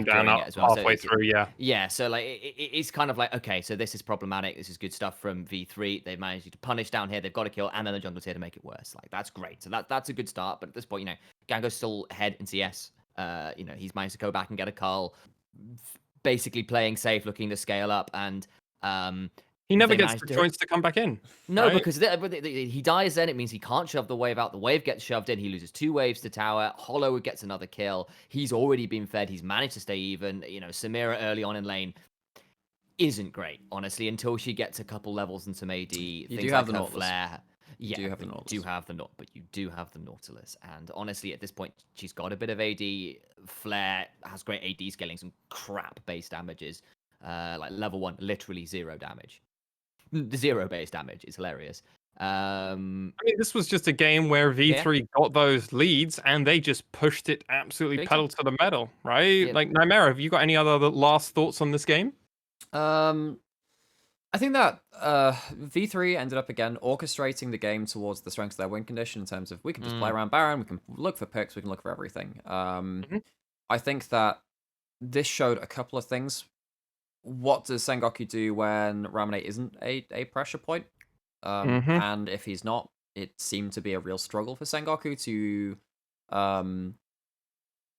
Halfway through, yeah. Yeah, so like it's kind of like, okay, so this is problematic. This is good stuff from V3. They've managed to punish down here. They've got to kill, and then the jungle's here to make it worse. Like, that's great. So that's a good start. But at this point, Gango's still ahead in CS. He's managed to go back and get a cull, basically playing safe, looking to scale up, and he never gets the chance to come back in. No, right? Because he dies then. It means he can't shove the wave out. The wave gets shoved in. He loses 2 waves to tower. Hollow gets another kill. He's already been fed. He's managed to stay even. Samira early on in lane isn't great, honestly, until she gets a couple levels and some AD. You do have the Nautilus. Flare. Yeah, you do have the Nautilus. And honestly, at this point, she's got a bit of AD. Flare has great AD scaling, some crap base damages. Like level 1, literally 0 damage. 0 base damage is hilarious. I mean, this was just a game where V3 got those leads and they just pushed it absolutely pedal to the metal, right? Yeah. Like, Nymaera, have you got any other last thoughts on this game? I think that V3 ended up again orchestrating the game towards the strengths of their win condition in terms of we can just play around Baron, we can look for picks, we can look for everything. I think that this showed a couple of things. What does Sengoku do when Ramonade isn't a pressure point? And if he's not, it seemed to be a real struggle for Sengoku to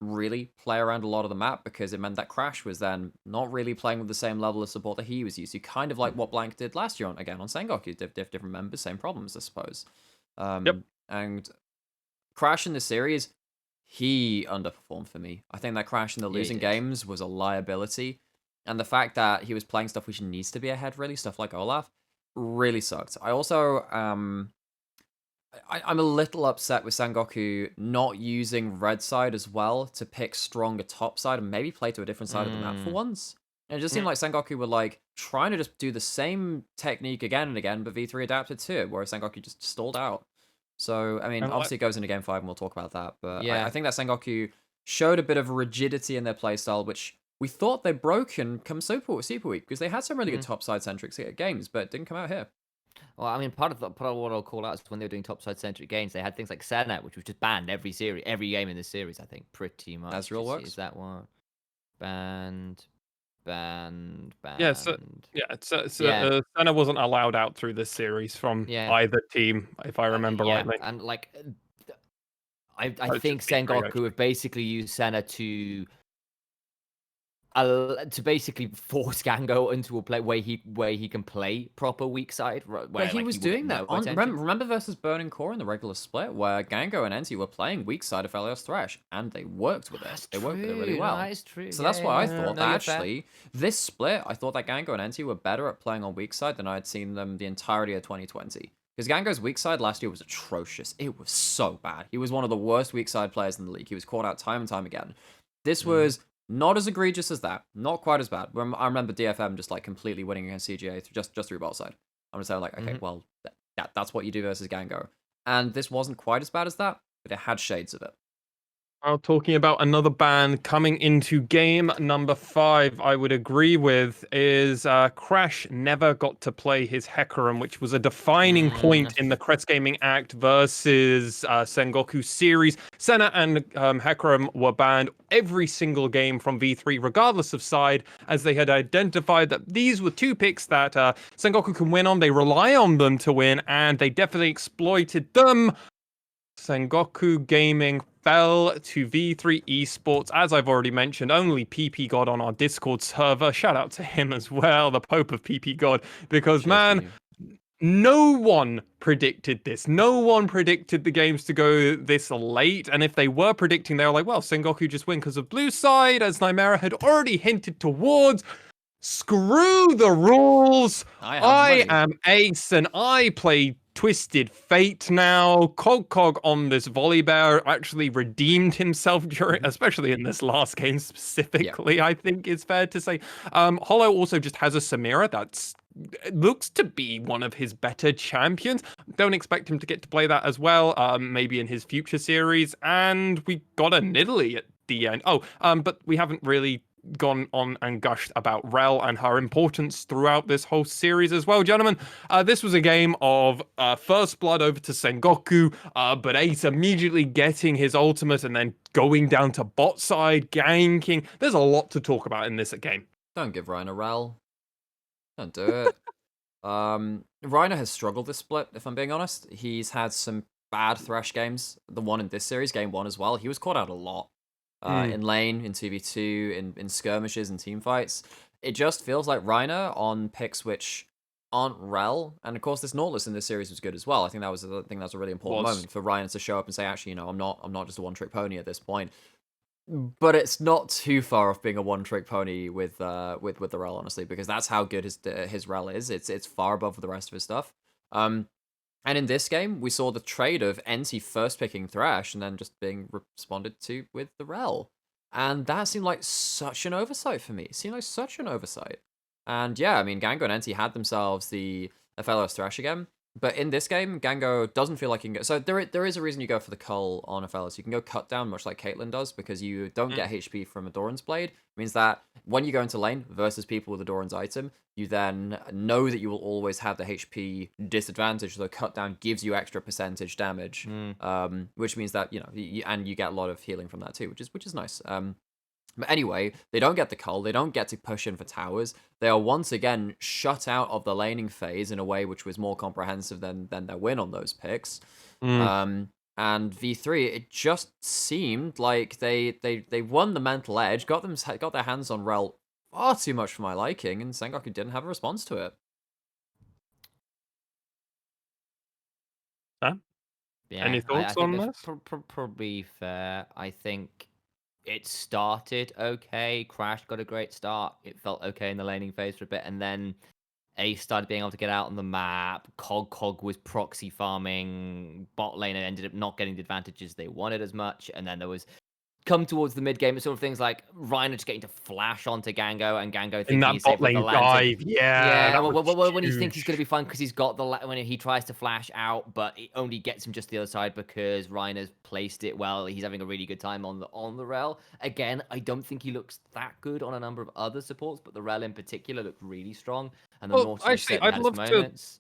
really play around a lot of the map because it meant that Crash was then not really playing with the same level of support that he was used to. Kind of like what Blank did last year on Sengoku. Different members, same problems, I suppose. And Crash in the series, he underperformed for me. I think that Crash in the losing games was a liability. And the fact that he was playing stuff which needs to be ahead, really, stuff like Olaf, really sucked. I also, I'm a little upset with Sengoku not using red side as well to pick stronger top side and maybe play to a different side of the map for once. And it just seemed like Sengoku were like trying to just do the same technique again and again, but V3 adapted to it, whereas Sengoku just stalled out. So, I mean, And obviously it goes into game 5 and we'll talk about that, but Yeah. I think that Sengoku showed a bit of rigidity in their playstyle, which we thought they'd broken come Super Week, because they had some really good top side centric games, but it didn't come out here. Well, I mean, part of what I'll call out is when they were doing topside centric games, they had things like Senna, which was just banned every game in this series. I think pretty much. As real works. Is that one? Banned. Yeah, so Senna wasn't allowed out through this series from either team, if I remember rightly. And like, I think Sengoku have basically used Senna to basically force Gango into a play where he can play proper weak side. But he was doing that. Remember versus Burning Core in the regular split, where Gango and Enti were playing weak side of Elios Thresh, and they worked with it. They worked with it really well. That is true. So that's why I thought that actually, this split, I thought that Gango and Enti were better at playing on weak side than I had seen them the entirety of 2020. Because Gango's weak side last year was atrocious. It was so bad. He was one of the worst weak side players in the league. He was caught out time and time again. This was not as egregious as that. Not quite as bad. I remember DFM just like completely winning against CGA just through bot side. I'm just saying like, okay, well, that's what you do versus Gango. And this wasn't quite as bad as that, but it had shades of it. Well, talking about another ban coming into game number 5, I would agree with, is Crash never got to play his Hecarim, which was a defining point in the Kretz Gaming Act versus Sengoku series. Senna and Hecarim were banned every single game from V3, regardless of side, as they had identified that these were two picks that Sengoku can win on. They rely on them to win, and they definitely exploited them. Sengoku Gaming fell to V3 Esports. As I've already mentioned, only PP God on our Discord server. Shout out to him as well, the Pope of PP God, because no one predicted this. No one predicted the games to go this late. And if they were predicting, they were like, well, Sengoku just win because of blue side, as Nymaera had already hinted towards. Screw the rules. I am Ace and I play Twisted Fate now. Cog on this volley bear actually redeemed himself during, especially in this last game specifically, I think it's fair to say. Hollow also just has a Samira that's looks to be one of his better champions. Don't expect him to get to play that as well, maybe in his future series. And we got a Nidalee at the end. But we haven't really gone on and gushed about Rel and her importance throughout this whole series as well, gentlemen. This was a game of first blood over to Sengoku, but Ace immediately getting his ultimate and then going down to bot side, ganking. There's a lot to talk about in this game. Don't give Ryan a Rel. Don't do it. Reiner has struggled this split, if I'm being honest. He's had some bad Thresh games. The one in this series, game 1 as well. He was caught out a lot. In lane, in 2v2, in skirmishes, and team fights. It just feels like Reiner on picks which aren't Rel. And of course, this Nautilus in this series was good as well. I think that was a really important moment for Reiner to show up and say, actually, I'm not just a one-trick pony at this point. But it's not too far off being a one-trick pony with the Rel, honestly, because that's how good his Rel is. It's far above the rest of his stuff. And in this game, we saw the trade of Enti first picking Thresh and then just being responded to with the Rel. And that seemed like such an oversight for me. It seemed like such an oversight. And yeah, I mean, Gango and Enti had themselves the Aphelios Thresh again. But in this game, Gango doesn't feel like he can go. So there is a reason you go for the Cull on Aphelios. You can go cut down, much like Caitlyn does, because you don't get HP from a Doran's Blade. It means that when you go into lane versus people with a Doran's item, you then know that you will always have the HP disadvantage. So cut down gives you extra percentage damage, which means that and you get a lot of healing from that too, which is nice. But anyway, they don't get the Cull, they don't get to push in for towers. They are once again shut out of the laning phase in a way which was more comprehensive than their win on those picks. And V3, it just seemed like they won the mental edge, got their hands on Rel far too much for my liking, and Sengoku didn't have a response to it. Any thoughts on this? Probably fair. I think it started okay. Crash got a great start. It felt okay in the laning phase for a bit, and then Ace started being able to get out on the map. Cog was proxy farming. Bot lane ended up not getting the advantages they wanted as much, and then there was come towards the mid game, sort of things like Reiner just getting to flash onto Gango, and Gango In thinking that he's bot safe with the lane lantern. dive, yeah, Yeah, that was when he thinks he's huge. going to be fine because he's got when he tries to flash out, but it only gets him just the other side because Reiner's placed it well. He's having a really good time on the rel. Again, I don't think he looks that good on a number of other supports, but the rel in particular looked really strong, and the Well, Nautilus actually, certainly I'd had its love to. moments.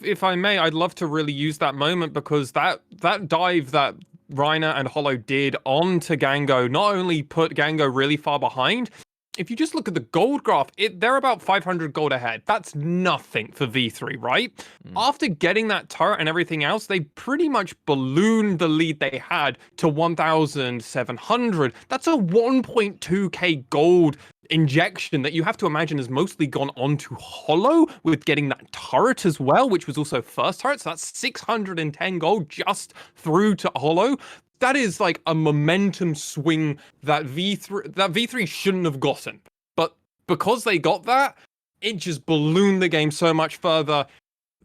If I may, I'd love to really use that moment because that dive that Reiner and Hollow did onto Gango not only put Gango really far behind. If you just look at the gold graph, they're about 500 gold ahead. That's nothing for V3, right? After getting that turret and everything else, they pretty much ballooned the lead they had to 1,700. That's a 1.2k gold injection that you have to imagine has mostly gone onto Hollow with getting that turret as well, which was also first turret. So that's 610 gold just through to Hollow. That is like a momentum swing that V3 shouldn't have gotten. But because they got that, it just ballooned the game so much further.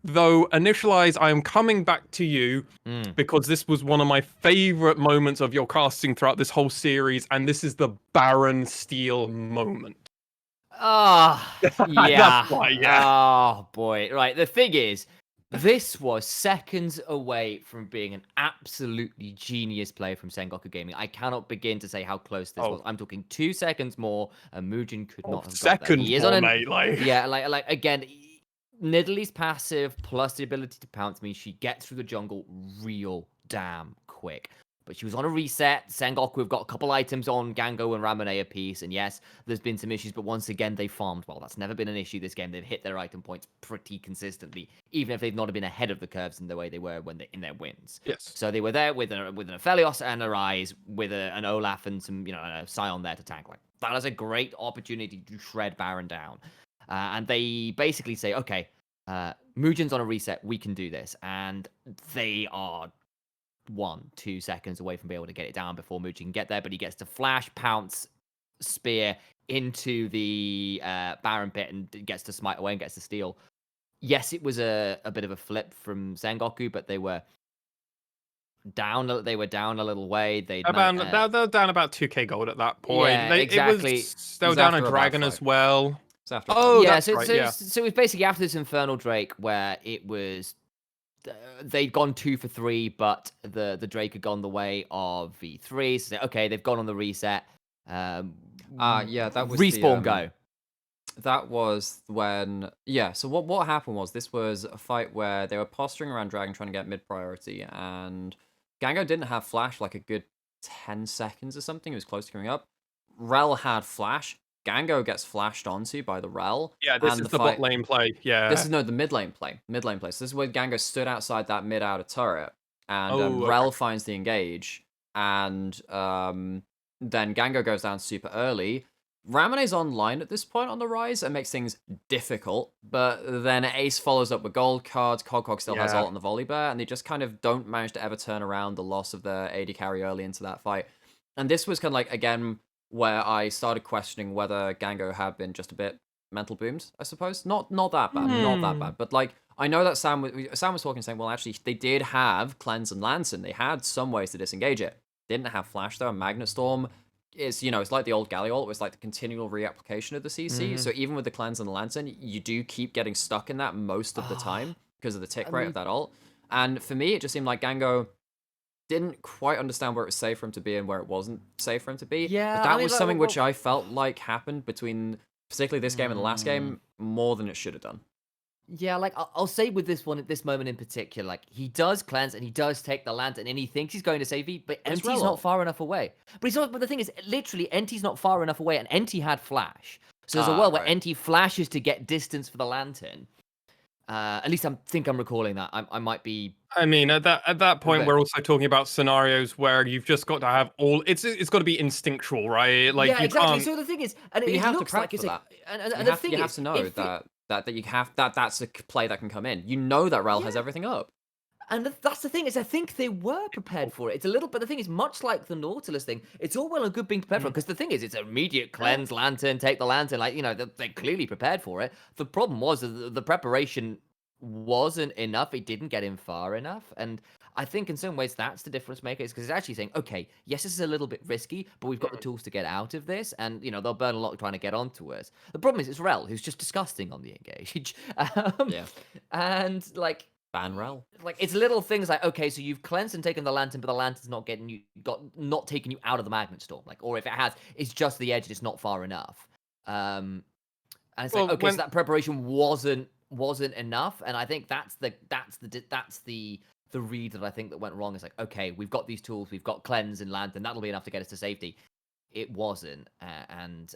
Though Initia1ise, I am coming back to you because this was one of my favorite moments of your casting throughout this whole series, and this is the Baron Steal moment. Ah, yeah. That's why, yeah. Oh boy. Right. The thing is, this was seconds away from being an absolutely genius play from Sengoku Gaming. I cannot begin to say how close this was. I'm talking 2 seconds more, and Mugen could not have got that. Seconds He is more, on mate. Like, yeah, like again, Nidalee's passive plus the ability to pounce means she gets through the jungle real damn quick. But she was on a reset. Sengoku have got a couple items on Gango and Ramune apiece. And yes, there's been some issues, but once again, they farmed well. That's never been an issue this game. They've hit their item points pretty consistently, even if they've not been ahead of the curves in the way they were when in their wins. yes. So they were there with an Aphelios and a Rise, with an Olaf and some, a Scion there to tank. Like, that is a great opportunity to shred Baron down. And they basically say, okay, Mugen's on a reset. We can do this. And they are 1-2 seconds away from being able to get it down before Mugen can get there, but he gets to flash, pounce, spear into the Baron pit and gets to smite away and gets to steal. Yes, it was a bit of a flip from Sengoku, but they were down a little way. They're down about 2k gold at that point. Yeah, exactly. They were down a dragon as well. Oh, yeah, that's so, right, so, yeah. so it was basically after this Infernal Drake where it was they'd gone 2 for 3, but the Drake had gone the way of V3. So okay, they've gone on the reset. Yeah, that was respawn go. That was when so what happened was this was a fight where they were posturing around Dragon trying to get mid priority, and Gango didn't have flash like a good 10 seconds or something. It was close to coming up. Rel had flash. Gango gets flashed onto by the Rel. Yeah, this is the bot lane play. Yeah. This is the mid lane play. Mid lane play. So this is where Gango stood outside that mid outer turret, and Rel finds the engage, and then Gango goes down super early. Ramone's online at this point on the Rise and makes things difficult, but then Ace follows up with gold cards. Cog still has ult on the volley bear, and they just kind of don't manage to ever turn around the loss of the AD carry early into that fight. And this was kind of like, again, where I started questioning whether Gango had been just a bit mental boomed, I suppose. Not that bad, not that bad. But like, I know that Sam was talking, saying, well, actually, they did have Cleanse and Lantern. They had some ways to disengage it. Didn't have Flash, though, and Magnet Storm is, it's like the old Galliol. It was like the continual reapplication of the CC. So even with the Cleanse and the Lantern, you do keep getting stuck in that most of the time because of the tick rate of that ult. And for me, it just seemed like Gango didn't quite understand where it was safe for him to be and where it wasn't safe for him to be. Yeah, but that was something which I felt like happened between, particularly this game and the last game, more than it should have done. Yeah, like, I'll say with this one, at this moment in particular, like, he does cleanse and he does take the lantern and he thinks he's going to save V, but NT's not far enough away. But the thing is, literally, NT's not far enough away and NT had flash. So there's a world where NT flashes to get distance for the lantern. At least I think I'm recalling that. I might be. I mean, at that point, we're also talking about scenarios where you've just got to have all. It's got to be instinctual, right? Like, yeah, you exactly. can't... So the thing is, and you it have looks to like it's that. And the thing you is, have to know that you have that's a play that can come in. You know that Rel has everything up. And that's the thing, is I think they were prepared for it. It's a little, but the thing is, much like the Nautilus thing, it's all well and good being prepared for it, because the thing is, it's immediate cleanse, lantern, take the lantern, like, they're clearly prepared for it. The problem was that the preparation wasn't enough. It didn't get him far enough. And I think in some ways that's the difference maker, is because it's actually saying, okay, yes, this is a little bit risky, but we've got the tools to get out of this, and they'll burn a lot trying to get onto us. The problem is it's Rel, who's just disgusting on the engage. Yeah. And like, Ban Rel. like, it's little things like, okay, so you've cleansed and taken the lantern, but the lantern's not taking you out of the magnet storm, like, or if it has, it's just the edge and it's not far enough. And it's like, okay, so that preparation wasn't enough, and I think that's the read that I think that went wrong. Is like, okay, we've got these tools, we've got cleanse and lantern, that'll be enough to get us to safety. It wasn't, and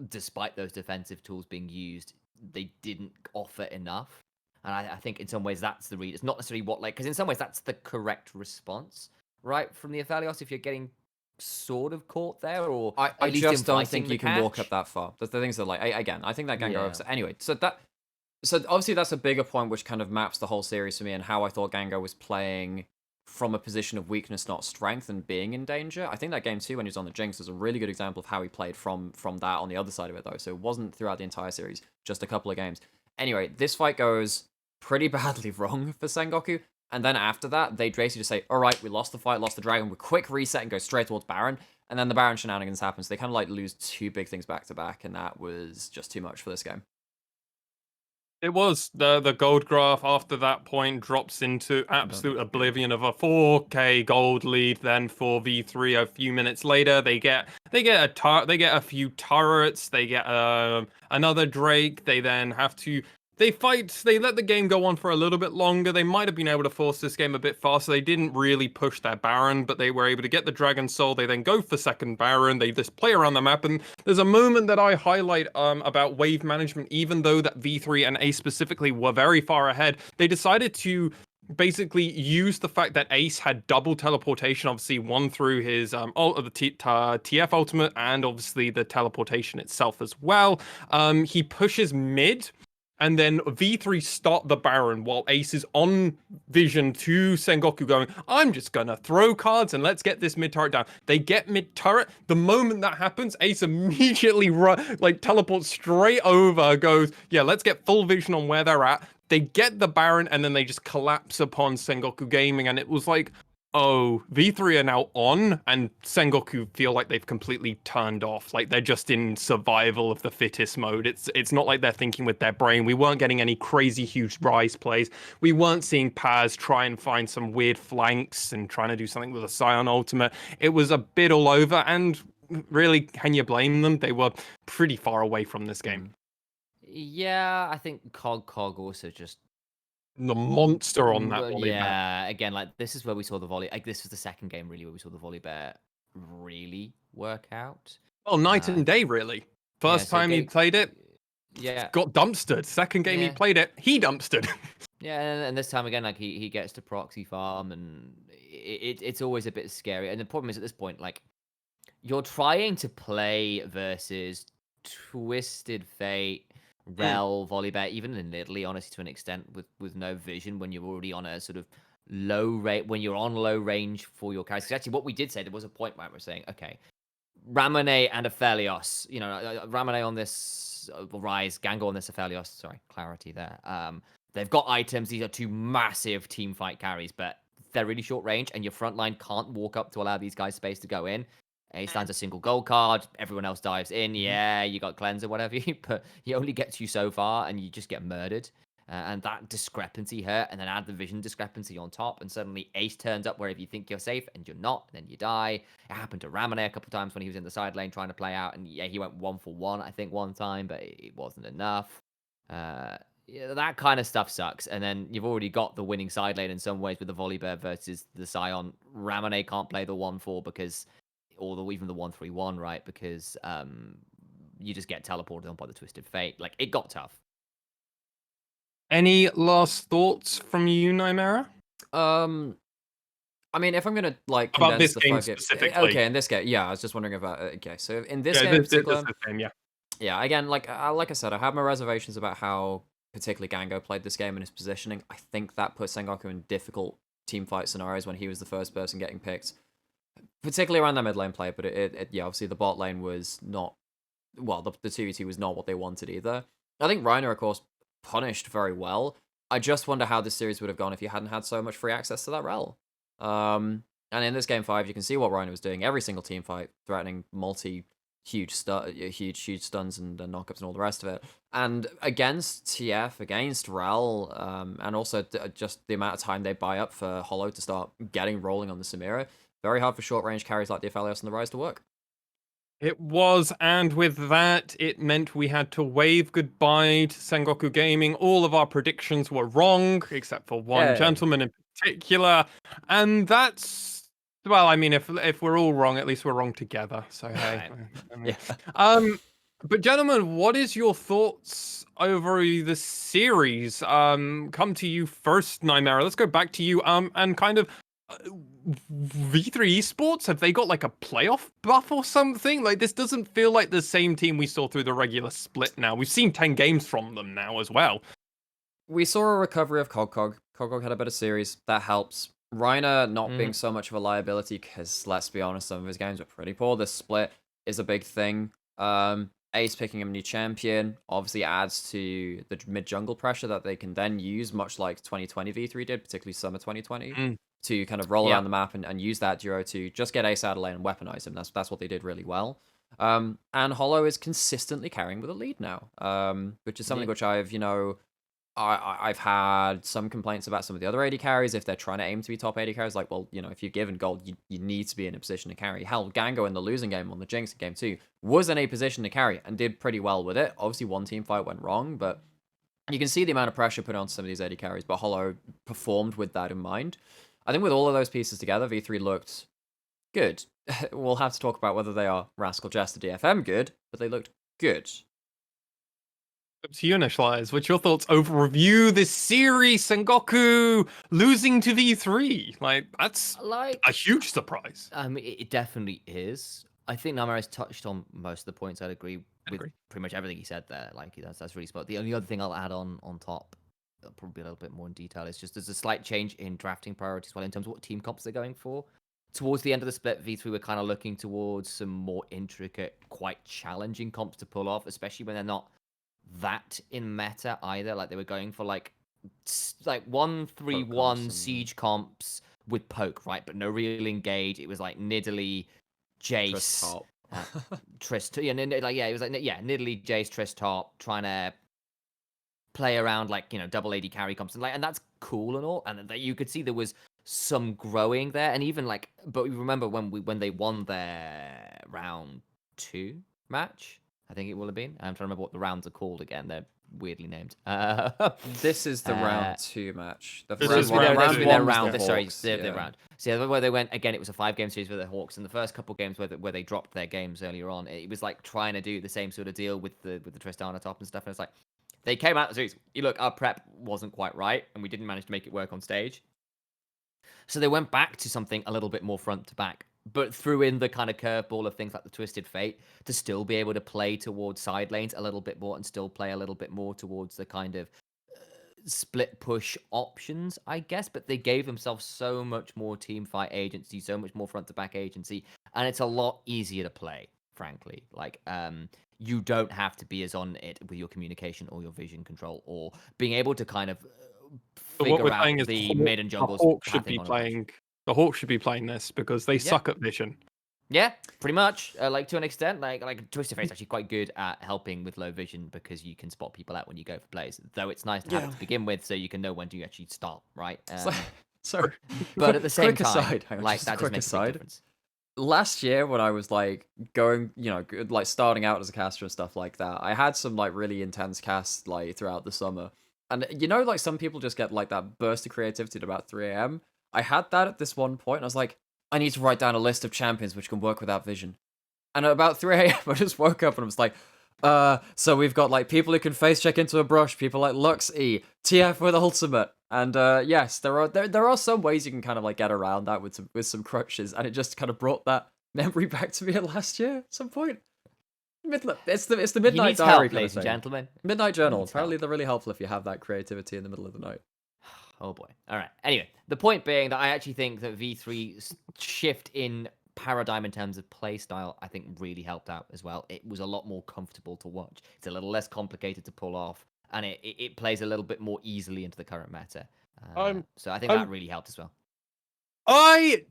despite those defensive tools being used, they didn't offer enough. And I think in some ways that's the read. It's not necessarily because in some ways that's the correct response, right, from the Aphelios, if you're getting sort of caught there, or I just don't think you can walk up that far. The things that, like, again, I think that Gengar... Yeah. Anyway, so obviously that's a bigger point which kind of maps the whole series for me, and how I thought Gengar was playing from a position of weakness, not strength, and being in danger. I think that game 2, when he was on the Jinx, was a really good example of how he played from that on the other side of it, though. So it wasn't throughout the entire series, just a couple of games. Anyway, this fight goes pretty badly wrong for Sengoku, and then after that, they basically just say, all right, we lost the fight, lost the dragon, we quick reset and go straight towards Baron, and then the Baron shenanigans happen, so they kind of like lose 2 big things back to back, and that was just too much for this game. It was. The gold graph after that point drops into absolute oblivion of a 4K gold lead. Then for V3, a few minutes later, they get a few turrets, they get another Drake. They then have to... They fight, they let the game go on for a little bit longer. They might have been able to force this game a bit faster. They didn't really push their Baron, but they were able to get the Dragon Soul. They then go for second Baron. They just play around the map, and there's a moment that I highlight about wave management. Even though that V3 and Ace specifically were very far ahead, they decided to basically use the fact that Ace had double teleportation, obviously one through his TF ultimate, and obviously the teleportation itself as well. He pushes mid, and then V3 start the Baron while Ace is on vision to Sengoku going, I'm just going to throw cards and let's get this mid-turret down. They get mid-turret. The moment that happens, Ace immediately teleports straight over, goes, yeah, let's get full vision on where they're at. They get the Baron, and then they just collapse upon Sengoku Gaming, and it was like, oh, V3 are now on, and Sengoku feel like they've completely turned off. Like, they're just in survival of the fittest mode. It's not like they're thinking with their brain. We weren't getting any crazy huge rise plays. We weren't seeing Paz try and find some weird flanks and trying to do something with a Scion ultimate. It was a bit all over, and really, can you blame them? They were pretty far away from this game. Yeah, I think Cog also just... the monster on that volley bear. Yeah, again, like, this is where we saw the volley. Like, this was the second game, really, where we saw the volley bear really work out. Well, night and day, really. First time he played it, got dumpstered. Second game he played it, he dumpstered. Yeah, and this time again, like, he gets to proxy farm, and it's always a bit scary. And the problem is, at this point, like, you're trying to play versus Twisted Fate, Rel, Volibear, even in Italy, honestly, to an extent, with no vision, when you're already on a sort of low rate, when you're on low range for your characters. Actually, what we did say, there was a point where we're saying, okay, Ramone and Aphelios, Ramone on this Rise, Gango on this Aphelios, sorry, clarity there. They've got items. These are 2 massive team fight carries, but they're really short range, and your front line can't walk up to allow these guys space to go in. He stands a single gold card. Everyone else dives in. Yeah, you got cleanse or whatever, but he only gets you so far, and you just get murdered. And that discrepancy hurt, and then add the vision discrepancy on top, and suddenly Ace turns up wherever you think you're safe, and you're not, then you die. It happened to Ramone a couple of times when he was in the side lane trying to play out, and yeah, he went 1-for-1, I think, one time, but it wasn't enough. That kind of stuff sucks. And then you've already got the winning side lane in some ways with the Volibear versus the Scion. Ramone can't play the 1-4 because... or even the 1-3-1, right? Because you just get teleported on by the Twisted Fate. Like, it got tough. Any last thoughts from you, Nymaera? I mean, if I'm gonna like about this the game specifically. Okay, in this game, yeah, I was just wondering about. Okay, so in this game, in particular, this game, yeah, again, like I said, I have my reservations about how particularly Gango played this game and his positioning, I think that put Sengoku in difficult team fight scenarios when he was the first person getting picked, particularly around that mid lane play. But yeah, obviously the bot lane was not, well, the 2v2 was not what they wanted either. I think Reiner, of course, punished very well. I just wonder how this series would have gone if you hadn't had so much free access to that rel. And in this game 5, you can see what Reiner was doing every single team fight, threatening huge stuns and knockups and all the rest of it. And against TF, against Rel, and also just the amount of time they buy up for Hollow to start getting rolling on the Samira, very hard for short-range carries like the Aphelios and the Rise to work. It was, and with that, it meant we had to wave goodbye to Sengoku Gaming. All of our predictions were wrong, except for one gentleman in particular. And that's, well, I mean, if we're all wrong, at least we're wrong together. So, hey. But gentlemen, what is your thoughts over the series? Come to you first, Nymaera. Let's go back to you. And kind of V3 Esports, have they got like a playoff buff or something? Like, this doesn't feel like the same team we saw through the regular split now. We've seen 10 games from them now as well. We saw a recovery of Cogcog. Cogcog had a better series. That helps. Reiner not being so much of a liability, because let's be honest, some of his games were pretty poor. This split is a big thing. Ace picking a new champion obviously adds to the mid-jungle pressure that they can then use, much like 2020 V3 did, particularly summer 2020, to kind of roll around the map and use that duo to just get Ace out of lane and weaponize him. That's what they did really well. And Hollow is consistently carrying with a lead now, which is something which I've had some complaints about some of the other AD carries. If they're trying to aim to be top AD carries, like, well, if you're given gold, you need to be in a position to carry. Hell, Gango in the losing game on the Jinx in game 2 was in a position to carry and did pretty well with it. Obviously, one team fight went wrong, but you can see the amount of pressure put on some of these AD carries, but Hollow performed with that in mind. I think with all of those pieces together, V3 looked good. We'll have to talk about whether they are Rascal Jester DFM good, but they looked good. Up to you, Initia1ise. What's your thoughts over review this series? Sengoku losing to V3. Like, that's like a huge surprise. It definitely is. I think Nymaera's touched on most of the points. I'd agree with pretty much everything he said there. Like, that's really spot. The only other thing I'll add on top, probably a little bit more in detail, is just there's a slight change in drafting priorities as well in terms of what team comps they're going for. Towards the end of the split, V3 were kind of looking towards some more intricate, quite challenging comps to pull off, especially when they're not that in meta either. Like, they were going for like 1-3-1 siege comps with poke, right? But no real engage. It was like Nidalee, Jace, Triss. It was like Nidalee, Jace, Triss top, trying to play around like double AD carry comps and that's cool and all. And that you could see there was some growing there, and even like, but we remember when they won their round 2 match. I think it will have been. I'm trying to remember what the rounds are called again. They're weirdly named. This is the round 2 match. This is round round. Sorry, the round. So where they went again, it was a 5-game series with the Hawks. And the first couple games where they dropped their games earlier on, it was like trying to do the same sort of deal with the Tristana top and stuff. And it's like they came out of the series. Look, our prep wasn't quite right, and we didn't manage to make it work on stage. So they went back to something a little bit more front to back, but threw in the kind of curveball of things like the Twisted Fate to still be able to play towards side lanes a little bit more and still play a little bit more towards the kind of split push options, I guess. But they gave themselves so much more team fight agency, so much more front to back agency, and it's a lot easier to play, frankly. Like, you don't have to be as on it with your communication or your vision control or being able to kind of figure out the mid and jungles. The Hawks should be playing this because they suck at vision. Yeah, pretty much. Like, to an extent, like Twisted Fate's actually quite good at helping with low vision because you can spot people out when you go for plays. Though it's nice to have it to begin with, so you can know when to actually start, right? Sorry, but at the same time, aside, like that does make a big difference. Last year, when I was like going, like starting out as a caster and stuff like that, I had some like really intense casts like throughout the summer, and like some people just get like that burst of creativity at about 3 a.m. I had that at this one point, and I was like, I need to write down a list of champions which can work without vision. And at about 3 a.m., I just woke up and I was like, so we've got like people who can face check into a brush, people like Lux E, TF with ultimate, and yes, there are some ways you can kind of like get around that with some crutches, and it just kind of brought that memory back to me at last year at some point. It's the He midnight needs diary help, kind of ladies and thing. gentlemen. Midnight journal. needs Apparently, help. they're really helpful if you have that creativity in the middle of the night. Oh boy. All right. Anyway, the point being that I actually think that V3's shift in paradigm in terms of play style, I think really helped out as well. It was a lot more comfortable to watch. It's a little less complicated to pull off, and it plays a little bit more easily into the current meta. So I think that really helped as well. I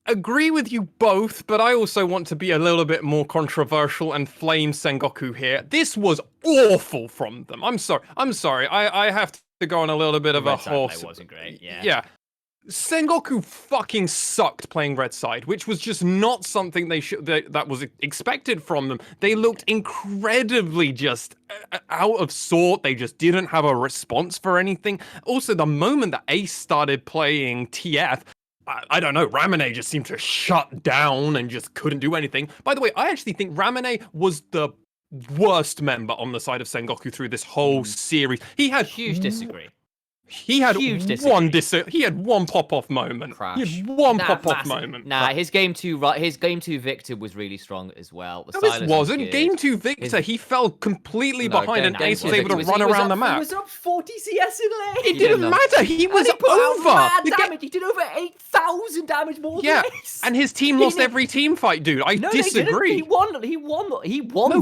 agree with you both, but I also want to be a little bit more controversial and flame Sengoku here. This was awful from them. I'm sorry. I have to go on a little bit of a Red side horse. play wasn't great. Yeah. Yeah. Sengoku fucking sucked playing red side, which was just not something that was expected from them. They looked incredibly just out of sort. They just didn't have a response for anything. Also, the moment that Ace started playing TF, I don't know, Ramune just seemed to shut down and just couldn't do anything. By the way, I actually think Ramune was the worst member on the side of Sengoku through this whole series. He had Huge disagree. He had Huge he had one pop-off moment. Crash. He had one pop-off massive. moment. Nah, his game 2 Victor was really strong as well. The No, this Silas wasn't. was good. Game 2 Victor, he fell completely No, behind and game Ace two was able to Victor run around the He map. was up 40 CS in lane. It didn't didn't. matter. He was and he put out over. mad The ga- damage. He did over 8,000 damage more Yeah, than Ace. and his team He lost didn't- every team fight, dude. I No, they didn't. disagree. He won No,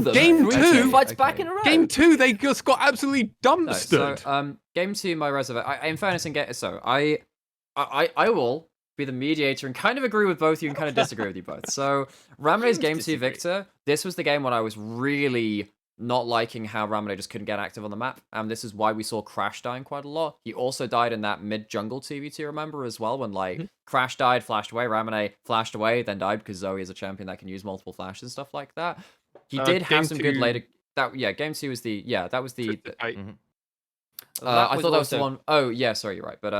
them. game 3 two- team fights okay. back in a row. Game 2, they just got absolutely No, dumpstered. so game 2, my reservation. In fairness, I will be the mediator and kind of agree with both of you and kind of disagree with you both. So Ramune's game 2 disagree. Victor. This was the game when I was really not liking how Ramune just couldn't get active on the map, and this is why we saw Crash dying quite a lot. He also died in that mid jungle TVT, remember, as well, when like Crash died, flashed away, Ramune flashed away, then died because Zoe is a champion that can use multiple flashes and stuff like that. He did game have some good two- later. Game 2 was the that was the. I- I thought that was the also- one oh yeah, sorry, you're right, but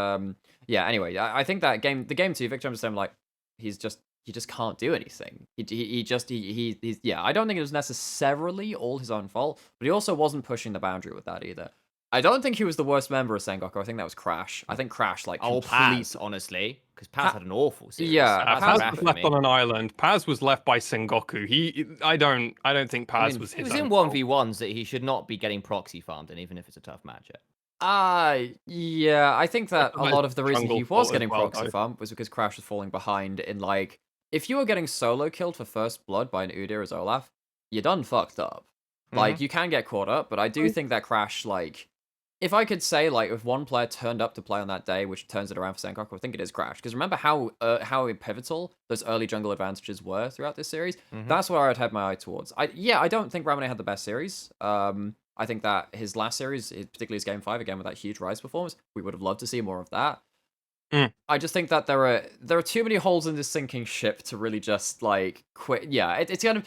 yeah. Anyway, I think that the game 2 Victor, I'm just saying, like, he just can't do anything. He's yeah. I don't think it was necessarily all his own fault, but he also wasn't pushing the boundary with that either. I don't think he was the worst member of Sengoku. I think that was Crash. I think Crash Paz, honestly, because Paz had an awful series. Yeah, That's Paz bad was for left me. on an island. Paz was left by Sengoku. I don't think Paz was He his was in own fault. 1v1s that he should not be getting proxy farmed, and even if it's a tough matchup. Yeah, I think that a That's lot of the reason jungle he was fault as getting well, proxy though. farm was because Crash was falling behind in, like, if you were getting solo killed for first blood by an Udyr as Olaf, you done fucked up. Like, you can get caught up, but I do think that Crash, like, if I could say, like, if one player turned up to play on that day, which turns it around for Sengoku, I think it is Crash. Because remember how pivotal those early jungle advantages were throughout this series? That's where I'd had my eye towards. I don't think Ramune had the best series. I think that his last series, particularly his game 5, again with that huge Rise performance, we would have loved to see more of that. I just think that there are too many holes in this sinking ship to really just, like, quit. Yeah, it's kind of...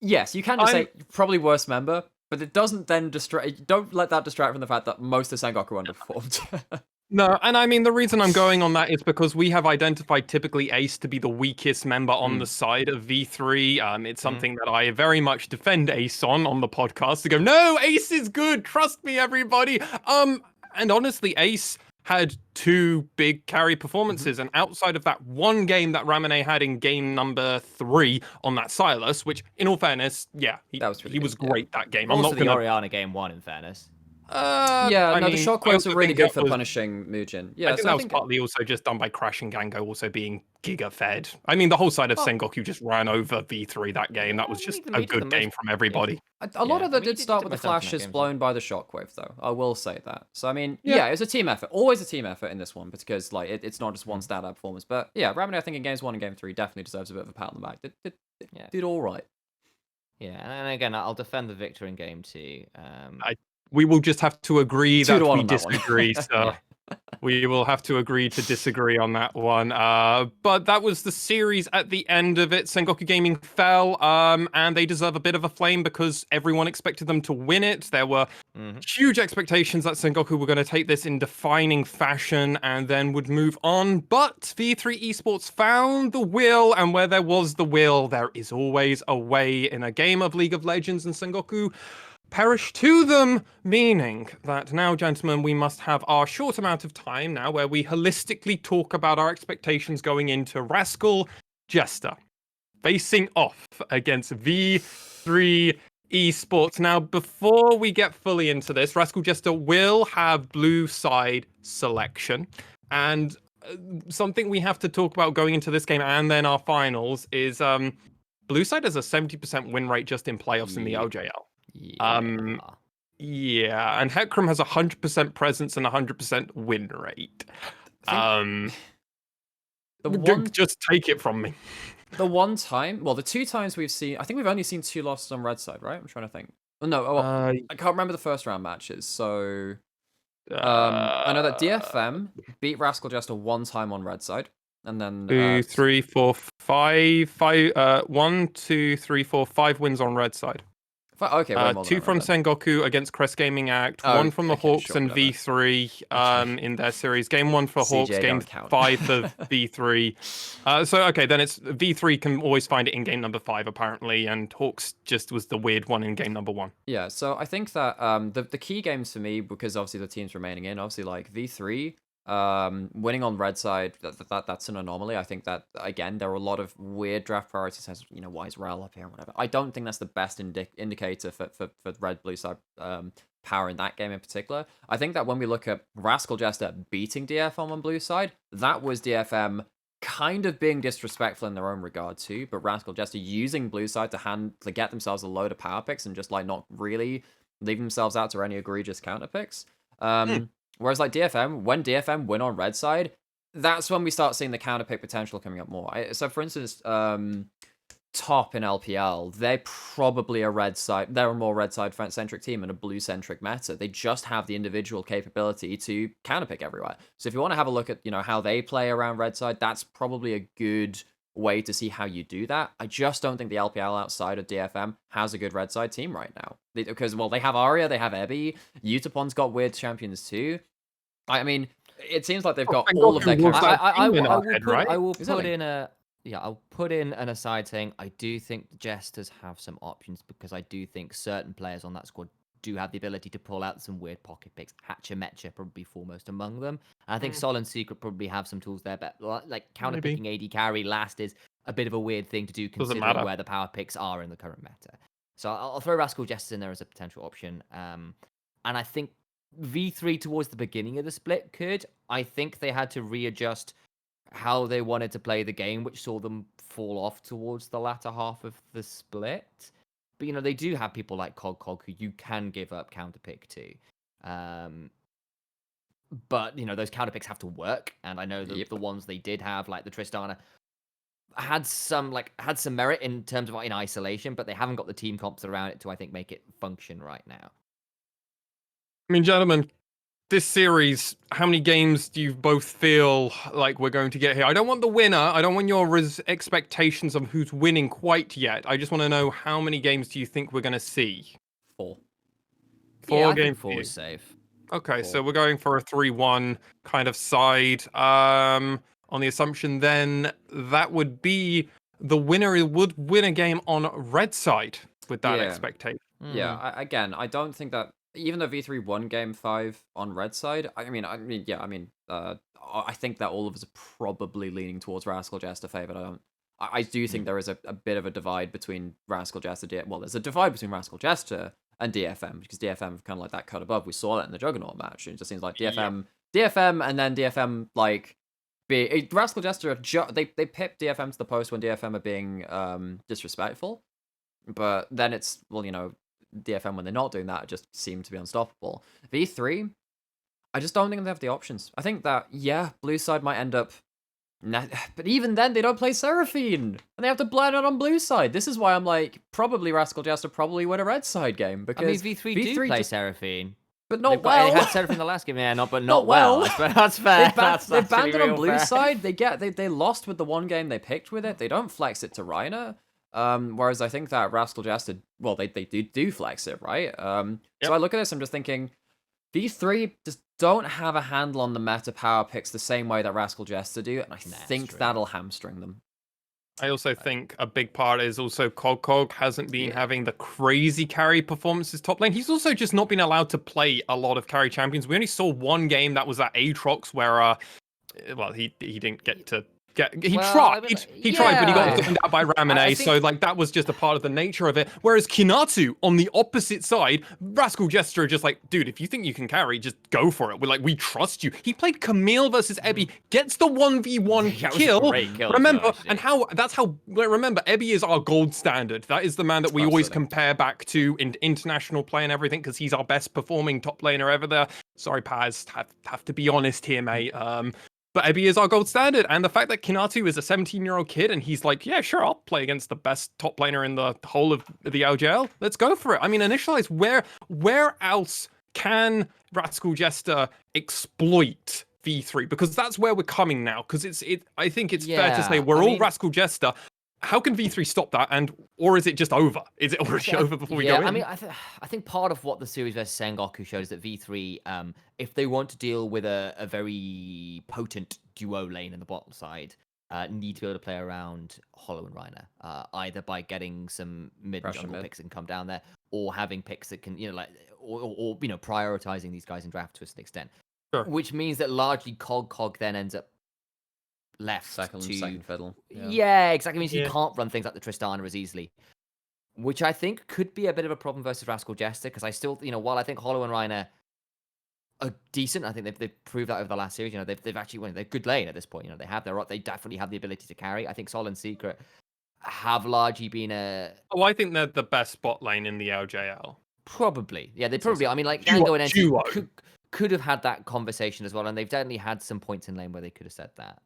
Yes, you can just say probably worst member, but it doesn't then distract... Don't let that distract from the fact that most of Sengoku underperformed. No, and I mean, the reason I'm going on that is because we have identified typically Ace to be the weakest member on the side of V3. It's something that I very much defend Ace on the podcast to go, no, Ace is good. Trust me, everybody. And honestly, Ace had 2 big carry performances, and outside of that one game that Ramune had in game number 3 on that Silas, which, in all fairness, yeah, he was great that game. I'm Also not the gonna... Oriana game 1, in fairness. The I shockwaves also are really think good that for was- punishing Mujin. Yeah, I think so that was partly also just done by Crash and Gango also being giga fed. I mean, the whole side of Sengoku just ran over V3 that game. That was just a good game from everybody. A lot of that I mean, did he start took with the most of that flashes game, blown by the shockwave, though. I will say that. So, I mean, yeah, it was a team effort. Always a team effort in this one, because, like, it's not just one standout performance. But, yeah, Ramune, I think in games 1 and game 3 definitely deserves a bit of a pat on the back. Did all right. Yeah, and again, I'll defend the victor in game 2. We will just have to agree 2 that to 1 we on that one. disagree, so we will have to agree to disagree on that one. But that was the series at the end of it. Sengoku Gaming fell, and they deserve a bit of a flame because everyone expected them to win it. There were huge expectations that Sengoku were going to take this in defining fashion and then would move on. But V3 Esports found the will, and where there was the will, there is always a way in a game of League of Legends, and Sengoku perish to them, meaning that now, gentlemen, we must have our short amount of time now where we holistically talk about our expectations going into Rascal Jester. facing off against V3 Esports. Now, before we get fully into this, Rascal Jester will have blue side selection. And something we have to talk about going into this game and then our finals is blue side has a 70% win rate just in playoffs in the LJL. Yeah, and Hecarim has 100% presence and 100% win rate. Just take it from me. The one time, well, the two times we've seen, I think we've only seen 2 losses on red side, right? I'm trying to think. Oh, no, I can't remember the first round matches. So I know that DFM beat Rascal Jester 1 time on red side, and then 2, 3, 4, 5. 1, 2, 3, 4, 5 wins on red side. Okay, way more 2 from Sengoku against Crest Gaming Act, 1 from the Hawks and V3 in their series. Game 1 for Hawks, game 5 for V3. So okay, then it's V3 can always find it in game number 5 apparently, and Hawks just was the weird one in game number 1. Yeah, so I think that the key games for me, because obviously the teams remaining in, obviously like V3 winning on red side, that's an anomaly. I think that again there are a lot of weird draft priorities, as you know, why is Rel up here and whatever. I don't think that's the best indicator for red blue side power in that game in particular. I think that when we look at Rascal Jester beating DFM on blue side, that was DFM kind of being disrespectful in their own regard too, but Rascal Jester using blue side to get themselves a load of power picks and just like not really leaving themselves out to any egregious counter picks. Whereas like DFM, when DFM win on red side, that's when we start seeing the counter pick potential coming up more. So for instance, Top in LPL, they're probably they're a more red side centric team and a blue centric meta. They just have the individual capability to counter pick everywhere. So if you want to have a look at, how they play around red side, that's probably a good way to see how you do that. I just don't think the LPL outside of DFM has a good red side team right now. Because, well, they have Arya, they have Ebby, Utapon's got weird champions too. I mean, it seems like they've got all of their characters. I'll put in an aside saying I do think the Jesters have some options, because I do think certain players on that squad do have the ability to pull out some weird pocket picks. Hatcher Metcha probably foremost among them. And I think Sol and Secret probably have some tools there, but like counter picking AD carry last is a bit of a weird thing to do considering where the power picks are in the current meta. So I'll throw Rascal Jesters in there as a potential option. And I think V3 towards the beginning of the split could. I think they had to readjust how they wanted to play the game, which saw them fall off towards the latter half of the split. But, they do have people like Cog who you can give up counter pick to. But, those counter picks have to work. And I know that the ones they did have, like the Tristana, had some merit in terms of in isolation, but they haven't got the team comps around it to, I think, make it function right now. I mean, gentlemen, this series, how many games do you both feel like we're going to get here? I don't want the winner. I don't want your expectations of who's winning quite yet. I just want to know how many games do you think we're going to see? 4. 4 games. 4 is safe. Okay, 4. So we're going for a 3-1 kind of side. On the assumption then that would be the winner would win a game on red side with that expectation. Yeah, I don't think that. Even though V3 won game 5 on red side, I think that all of us are probably leaning towards Rascal Jester favored. I do think there is a bit of a divide between Rascal Jester. There's a divide between Rascal Jester and DFM, because DFM have kind of like that cut above. We saw that in the Juggernaut match. It just seems like DFM, and then DFM Rascal Jester. They pip DFM to the post when DFM are being disrespectful, but then it's DFM when they're not doing that just seem to be unstoppable. V3, I just don't think they have the options. I think that blue side might end up, but even then they don't play Seraphine and they have to blind out on blue side. This is why I'm like, probably Rascal Jester probably win a red side game, because V3 do play Seraphine. But not well. They had Seraphine the last game, but not well. That's fair. They've banned it on blue side. They lost with the one game they picked with it. They don't flex it to Reiner. Whereas I think that Rascal Jester, they do flex it, right? So I look at this, I'm just thinking, V3 just don't have a handle on the meta power picks the same way that Rascal Jester do, and I think that'll hamstring them. I also think a big part is also Cog hasn't been having the crazy carry performances top lane. He's also just not been allowed to play a lot of carry champions. We only saw one game that was at Aatrox where, he didn't get to He Well, tried. I mean, He tried, but he got yeah. gunned out by Ramune. I So think- like that was just a part of the nature of it. Whereas Kinatu on the opposite side, Rascal Jester just like, dude, if you think you can carry, just go for it. We trust you. He played Camille versus Ebby, gets the 1v1 That was a kill. great kill as Remember, well, actually. and remember, Ebby is our gold standard. That is the man that we always Absolutely. compare back to in international play and everything, because he's our best performing top laner ever there. Sorry, Paz, have to be honest here, mate. But Ebby is our gold standard, and the fact that Kinatu is a 17-year-old kid, and he's like, yeah, sure, I'll play against the best top laner in the whole of the LJL. Let's go for it. I mean, Initialize, where else can Rascal Jester exploit V3? Because that's where we're coming now. Because I think it's fair to say we're all Rascal Jester. How can V3 stop that, or is it just over? Is it already over before we go in? I mean, I think part of what the series versus Sengoku showed is that V3, if they want to deal with a very potent duo lane in the bottom side, need to be able to play around Hollow and Reiner, either by getting some mid Russian jungle mid. picks that can come down there, or having picks that can, or prioritizing these guys in draft to a certain extent. Sure. Which means that largely Cog then ends up left Second fiddle. Yeah, exactly. Means Yeah. you can't run things like the Tristana as easily, which I think could be a bit of a problem versus Rascal Jester, because I still, while I think Hollow and Reiner are decent, I think they've proved that over the last series. They've actually won. They're good lane at this point. They definitely have the ability to carry. I think Sol and Secret have largely been I think they're the best bot lane in the LJL. probably. Yeah, they probably. I mean, like Duo- Gango and duo. NT could have had that conversation as well, and they've definitely had some points in lane where they could have said that.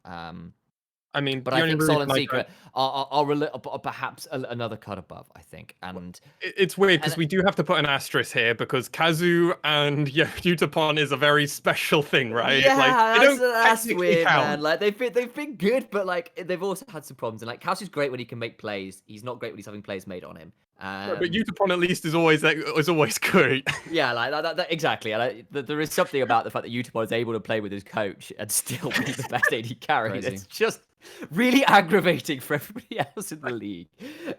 I mean, But the I only think Sol reason and I Secret are perhaps another cut above, I think. And It's weird because and- we do have to put an asterisk here because Kazu and Yutapon is a very special thing, right? yeah, they don't that's technically weird, count. man. Like they've been good, but like they've also had some problems. And like Kalsi's great when he can make plays. He's not great when he's having plays made on him. But Yutapon at least is always good. Yeah, like that exactly. And there is something about the fact that Utapon is able to play with his coach and still be the best AD carry. Crazy. It's just really aggravating for everybody else in the league.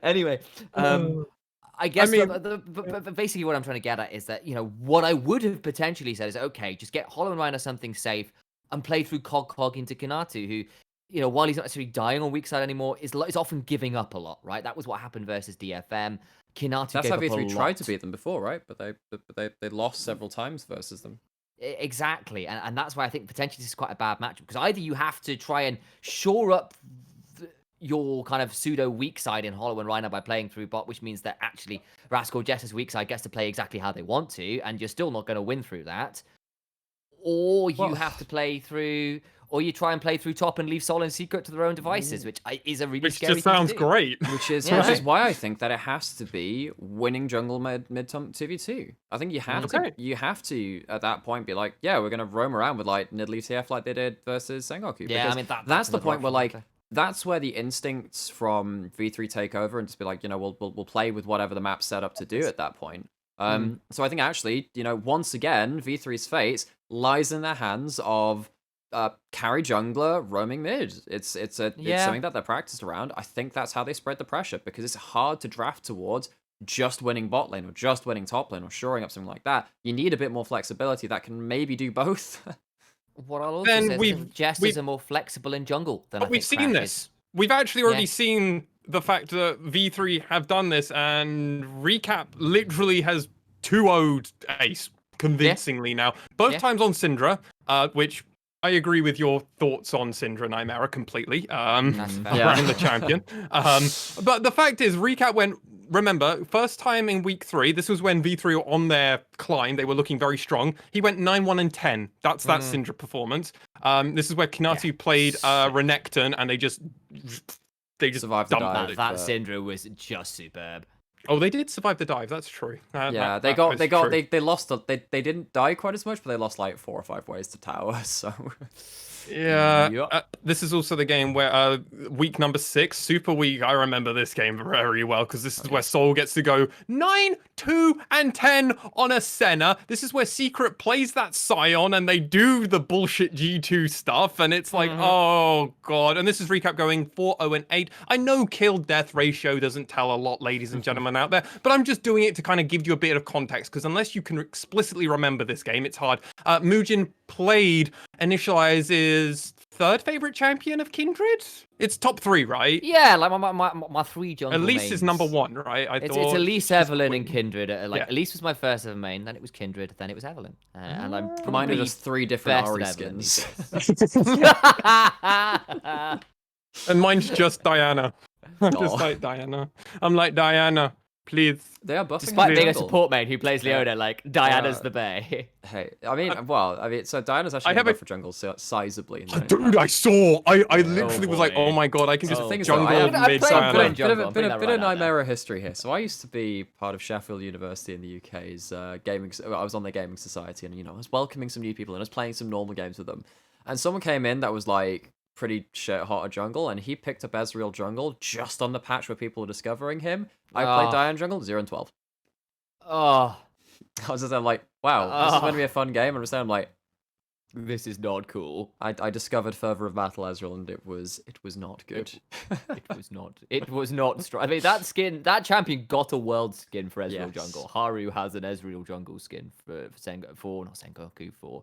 Anyway, I guess mean, but basically what I'm trying to get at is that, what I would have potentially said is, okay, just get Hollow and Reiner something safe and play through Cog into Kinatu, who, while he's not necessarily dying on weak side anymore, is often giving up a lot, right? That was what happened versus DFM. Kinatu That's gave how up a V3 tried to lot. beat them before, right? But they lost several times versus them. Exactly, and that's why I think potentially this is quite a bad matchup, because either you have to try and shore up your kind of pseudo weak side in Hollow and Reiner by playing through bot, which means that actually Rascal Jester's weak side gets to play exactly how they want to, and you're still not going to win through that, or you have to play through, or you try and play through top and leave Sol and Secret to their own devices, which is a really Which scary just thing to sounds do. great. Which is Yeah. which is why I think that it has to be winning jungle mid 2v2. I think you have Okay. to at that point be like, yeah, we're gonna roam around with like Nidalee TF like they did versus Sengoku. Yeah, I because mean, that's the an point where option, like that's where the instincts from V3 take over and just be like, we'll play with whatever the map's set up to do at that point. So I think actually, once again, V3's fate lies in the hands of carry jungler roaming mid. It's something that they're practiced around. I think that's how they spread the pressure, because it's hard to draft towards just winning bot lane or just winning top lane or shoring up something like that. You need a bit more flexibility that can maybe do both. What I'll also Then say is we've- that Jesters are more flexible in jungle than I But we've think seen Crash this. is. We've actually already Yeah. seen the fact that V3 have done this, and Recap literally has 2-0'd Ace convincingly now. Both Yeah. times on Syndra, which I agree with your thoughts on Syndra and Nymaera completely. That's fair. Yeah. Around the champion. But the fact is, Recap went. Remember, first time in week 3, this was when V3 were on their climb. They were looking very strong. He went 9-1 and 10. That's that Syndra performance. This is where Kinatu played Renekton, and they just Survived the dumped dive. it. That but- Syndra was just superb. Oh, they did survive the dive. That's true. Yeah, That is true. they lost. They didn't die quite as much, but they lost like 4 or 5 ways to tower. So Yeah, Yup. this is also the game where week number 6, Super Week. I remember this game very well because this is where Soul gets to go 9, 2, and 10 on a Senna. This is where Secret plays that Scion and they do the bullshit G2 stuff, and it's like, oh god. And this is Recap going 4-0 and 8. I know kill death ratio doesn't tell a lot, ladies and gentlemen out there, but I'm just doing it to kind of give you a bit of context, because unless you can explicitly remember this game, it's hard. Muujin played Initia1ise's third favorite champion of Kindred. It's top 3, right? Yeah, like my 3 jungle Elise mains. is number 1, right? It's thought Elise, she's Evelyn, queen. and Kindred. Like Yeah. Elise was my first ever main, then it was Kindred, then it was Evelyn. And I'm Mine are probably just 3 different best Ari at Evelyn skins. these days. And mine's just Diana. I'm just Aw. like Diana. I'm like Diana, please. They are buffing Despite her being a jungle. support main who plays Leona, like Diana's Uh, the bay. Hey, I mean, so Diana's actually have going a- for jungle sizably. in the- Dude, I saw. I literally was like, boy. oh my god, I can just Oh, thing is, though, jungle I have- I mid played Diana. Gwen bit of jungle, a I'm bit putting of that right out there. Nymaera history here. So I used to be part of Sheffield University in the UK's gaming. I was on their gaming society, and I was welcoming some new people and I was playing some normal games with them. And someone came in that was like pretty shit hot at jungle, and he picked up Ezreal jungle just on the patch where people were discovering him. I played Oh. Diana jungle 0-12. Oh, I was just like, wow, this is going to be a fun game. And I'm like, this is not cool. I discovered Fervor of Battle Ezreal, and it was not good. It was not. It was not strong. I mean, that champion got a world skin for Ezreal Yes. jungle. Haru has an Ezreal jungle skin for Sengoku for.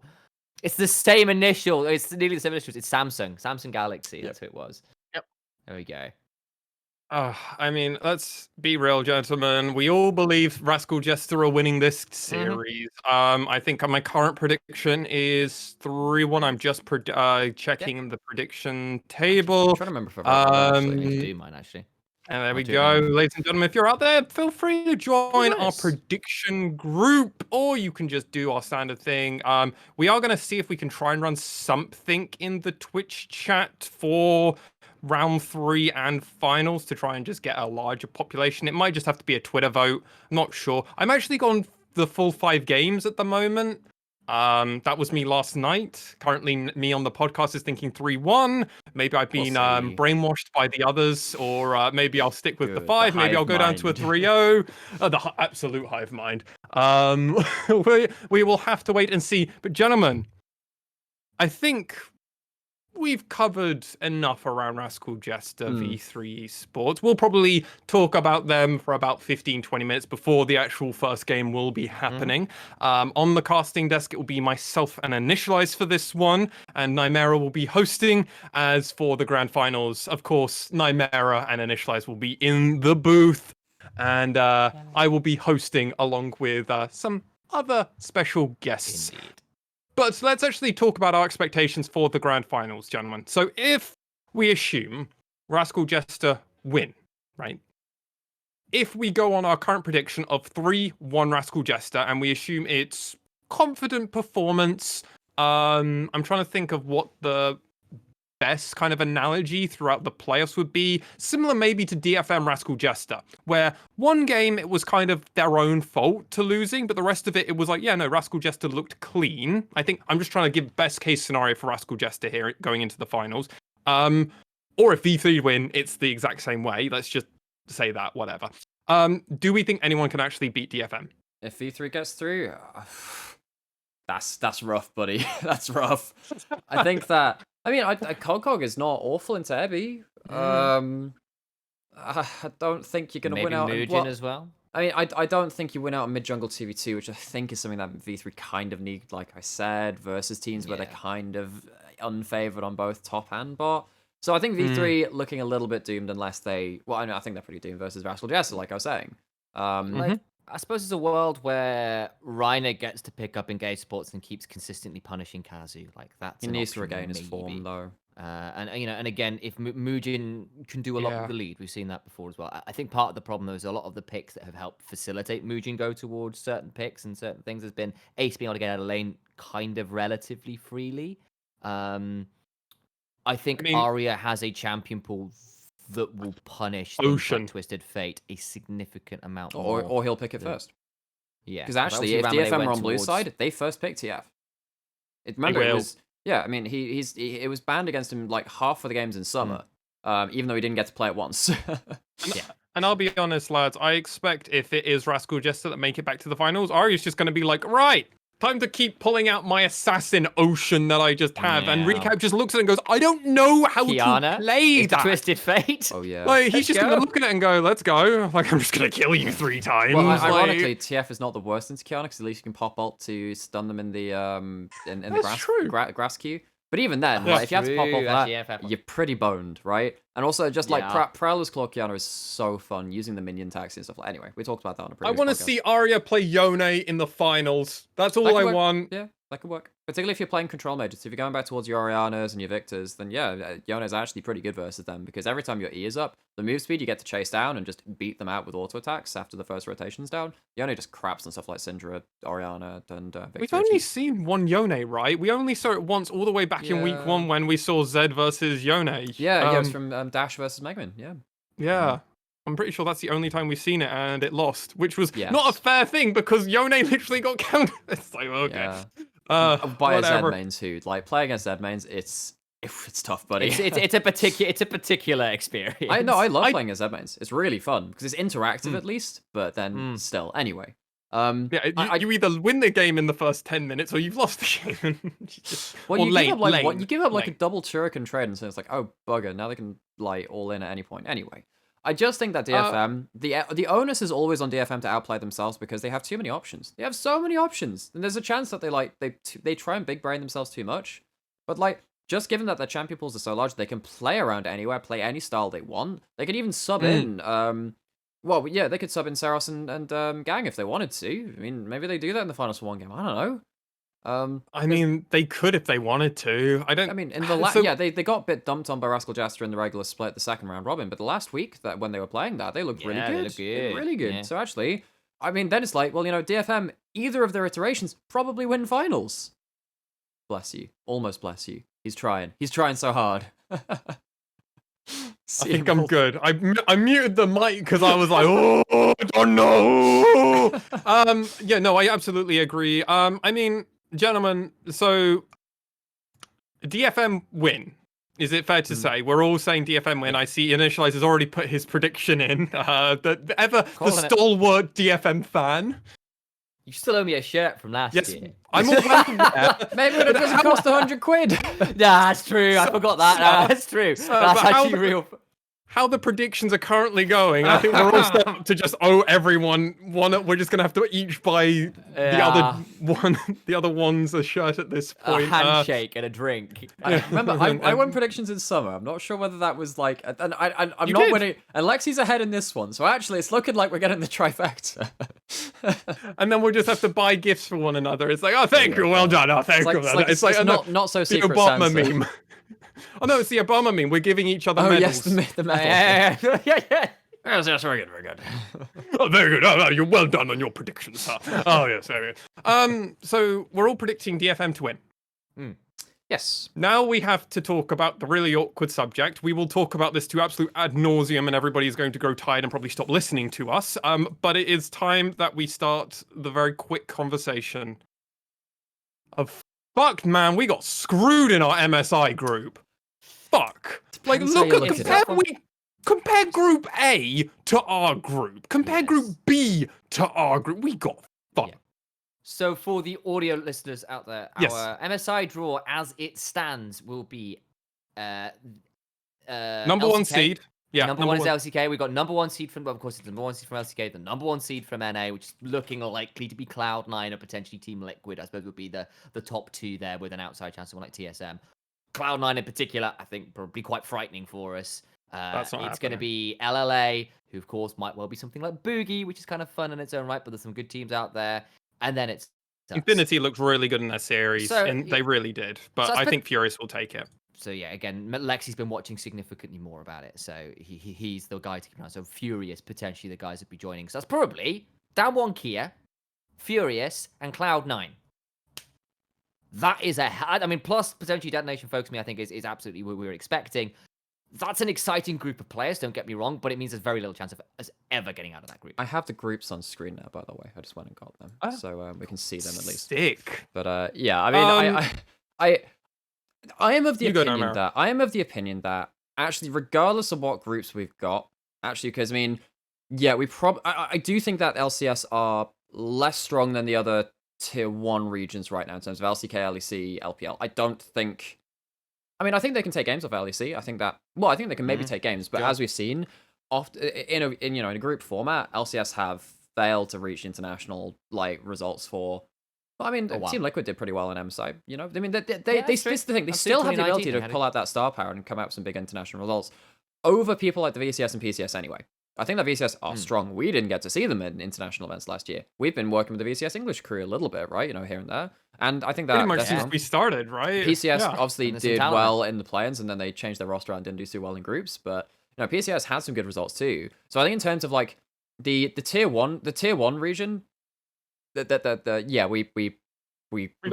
It's the same initial. It's nearly the same initials. It's Samsung Galaxy. That's who it was. Yep. There we go. I mean, let's be real, gentlemen. We all believe Rascal Jester are winning this series. I think my current prediction is 3-1. I'm just checking the prediction table. I'm trying to remember if I've I need to do mine actually. And there we do it go, now. ladies and gentlemen. If you're out there, feel free to join our Nice. prediction group, or you can just do our standard thing. We are going to see if we can try and run something in the Twitch chat for round 3 and finals to try and just get a larger population. It might just have to be a Twitter vote. I'm not sure. I'm actually gone the full 5 games at the moment. That was me last night. Currently, me on the podcast is thinking 3-1. Maybe I've been We'll see. brainwashed by the others, or maybe I'll stick with the Good, 5. the Maybe hive I'll go down to a mind. 3-0. Absolute hive mind. We will have to wait and see. But gentlemen, I think we've covered enough around Rascal Jester V3 Esports. We'll probably talk about them for about 15-20 minutes before the actual first game will be happening. On the casting desk, it will be myself and Initia1ise for this one, and Nymaera will be hosting. As for the grand finals, of course, Nymaera and Initia1ise will be in the booth, and I will be hosting along with some other special guests. Indeed. But let's actually talk about our expectations for the grand finals, gentlemen. So if we assume Rascal Jester win, right? If we go on our current prediction of 3-1 Rascal Jester, and we assume it's confident performance, I'm trying to think of what the best kind of analogy throughout the playoffs would be. Similar maybe to DFM Rascal Jester, where one game it was kind of their own fault to losing, but the rest of it was like, yeah, no, Rascal Jester looked clean. I think I'm just trying to give best case scenario for Rascal Jester here going into the finals. Or if V3 win, it's the exact same way. Let's just say that, whatever. Do we think anyone can actually beat DFM? If V3 gets through, that's rough, buddy. That's rough. I think that. I mean, Cog is not awful into Ebby. I don't think you're gonna Maybe win out. Mugen as well. I mean, I don't think you win out in mid jungle 2v2, which I think is something that V3 kind of need, like I said, versus teams where they're Yeah. kind of unfavored on both top and bot. So I think V3 looking a little bit doomed unless they. Well, I think they're pretty doomed versus Rascal Jester, like I was saying. Like, I suppose it's a world where Reiner gets to pick up engaged sports and keeps consistently punishing Kazu. Like that's He an needs to option, regain his maybe. form though. And and again, if Mugen can do a lot Yeah. with the lead, we've seen that before as well. I think part of the problem though is a lot of the picks that have helped facilitate Mugen go towards certain picks and certain things has been Ace being able to get out of lane kind of relatively freely. I think mean- Arya has a champion pool that will punish things Ocean. like Twisted Fate a significant amount more. Or he'll pick it than- first. Yeah, Because actually, if obviously Ramune DFM were went on blue towards- side, they first picked TF. Remember, it will. was I mean, it was banned against him like half of the games in summer, even though he didn't get to play it once. And I'll be honest, lads, I expect if it is Rascal Jester that make it back to the finals, Arya's just going to be like, right, time to keep pulling out my assassin ocean that I just have. And Yeah. Recap just looks at it and goes, I don't know how Kiana to play into that. Twisted Fate. Oh yeah. Like, he's Let's just going to go. look at it and go, let's go. Like, I'm just going to kill you 3 times. Well, Like, ironically, TF is not the worst into Kiana because at least you can pop ult to stun them in the That's true. grass queue. But even then, Yeah. like, if you have to pop off True, that, actually, yeah, fair point. you're pretty boned, right? And also, just like Yeah. Prowler's Claw Kiana is so fun using the minion taxi and stuff. Anyway, we talked about that on a I previous want to podcast. see Arya play Yone in the finals. That's all That could I work. want. Yeah, that could work. Particularly if you're playing control mages. If you're going back towards your Orianas and your Victors, then yeah, Yone is actually pretty good versus them because every time your E is up, the move speed you get to chase down and just beat them out with auto attacks after the first rotation's down. Yone just craps on stuff like Syndra, Oriana, and Victor. We've only seen one Yone, right? We only saw it once all the way back in week Yeah. 1 when we saw Zed versus Yone. Yeah, it was from Dash versus Megaman. Yeah. Yeah. I'm pretty sure that's the only time we've seen it, and it lost, which was Yes. not a fair thing because Yone literally got countered. It's like, okay. Yeah. Whatever. By a Zed mains who like play against Zed mains, it's tough, buddy. It's a particular experience. I know, I love playing as Zed mains. It's really fun because it's interactive at least, but then still. Anyway. Yeah, you either win the game in the first 10 minutes or you've lost the game. Well, Or you late, give up like late, you give up like a late. double Shuriken trade, and so it's like, oh bugger, now they can like all in at any point. Anyway, I just think that DFM, the onus is always on DFM to outplay themselves because they have too many options. They have so many options, and there's a chance that they try and big brain themselves too much. But like, just given that their champion pools are so large, they can play around anywhere, play any style they want. They could even sub in. Well, yeah, they could sub in Saros and Gang if they wanted to. I mean, maybe they do that in the finals for one game. I don't know. I mean, they could if they wanted to. I mean, in the they got a bit dumped on by Rascal Jester in the regular split, the second round robin, but the last week that when they were playing that, they looked really Yeah, good. they looked They looked good. really good. Yeah. So actually, I mean, then it's like, well, DFM, either of their iterations probably win finals. Bless you. Almost bless you. He's trying. He's trying so hard. I think I'm good. I muted the mic because I was like, oh, I don't know. Yeah, no, I absolutely agree. I mean, gentlemen, so DFM win. Is it fair to say we're all saying DFM win? I see Initia1ise has already put his prediction in. The Calling it. stalwart DFM fan. You still owe me a shirt from last Yes, year. I'm all aware. Maybe it doesn't cost 100 quid. Nah, that's true. I forgot that. Nah, that's true. That's but how actually the- real. How the predictions are currently going, I think we're all set up to just owe everyone one. We're just gonna have to each buy the other one's a shirt at this A point. handshake and a drink. Remember, I won predictions in summer. I'm not sure whether that was like, and I'm You not did. winning. And Lexi's ahead in this one, so actually, it's looking like we're getting the trifecta. And then we'll just have to buy gifts for one another. It's like, oh, thank you, well done. Oh, thank you. It's not so the secret Obama Santa. meme. Oh no, it's the Obama meme. We're giving each other Oh medals. yes, the medal. Yeah. Yes, very good, very good. Oh, very good. Oh, you're well done on your predictions. Sir. Oh yes, very good. So we're all predicting DFM to win. Yes. Now we have to talk about the really awkward subject. We will talk about this to absolute ad nauseum, and everybody's going to grow tired and probably stop listening to us. But it is time that we start the very quick conversation of fuck, man, we got screwed in our MSI group. Fuck. Like, Depends how look you at look at it. compare Group A to our group. Compare Yes. Group B to our group. We got fucked. Yeah. So for the audio listeners out there, Yes. our MSI draw as it stands will be Number one LCK. seed. Yeah, number one is LCK. We got number one seed from, well, of course, it's number one seed from LCK, the number one seed from NA, which is looking likely to be Cloud9 or potentially Team Liquid. I suppose would be the top two there with an outside chance of one like TSM. Cloud9 in particular, I think probably quite frightening for us. That's not it's going to happening. be LLA, who of course might well be something like Boogie, which is kind of fun in its own right, but there's some good teams out there. And then it's us. Infinity looked really good in their series, So, and they really did. But so I that's think Furious will take it. So yeah, again, Lexi's been watching significantly more about it, so he's the guy to keep an eye on. So Furious, potentially the guys that be joining. So that's probably Damwon Kia, Furious, and Cloud9. That is I mean, plus potentially Detonation Focus Me, I think is absolutely what we were expecting. That's an exciting group of players, don't get me wrong, but it means there's very little chance of us ever getting out of that group. I have the groups on screen now, by the way. I just went and got them, Oh. so we can see them at least. Sick. But yeah, I mean, I am of the You go, opinion Nymaera. that actually, regardless of what groups we've got, actually, because I mean, yeah, I do think that LCS are less strong than the other tier 1 regions right now in terms of LCK, LEC, LPL. I think they can take games off LEC. I think they can maybe take games, but Yeah. as we've seen, often in a group format, LCS have failed to reach international results for Well, I mean, Oh, wow. Team Liquid did pretty well in MSI. You know, I mean, this that's is true. the thing. They Up to still have the 2019, ability they to had pull out that star power and come out with some big international results over people like the VCS and PCS anyway. I think the VCS are strong. We didn't get to see them in international events last year. We've been working with the VCS English crew a little bit, right? You know, here and there. And I think that Pretty much they're since strong. we started, right? PCS Yeah. obviously And there's some did talent well in the play-ins, and then they changed their roster and didn't do so well in groups. But you know, PCS had some good results too. So I think in terms of like the tier one region, we got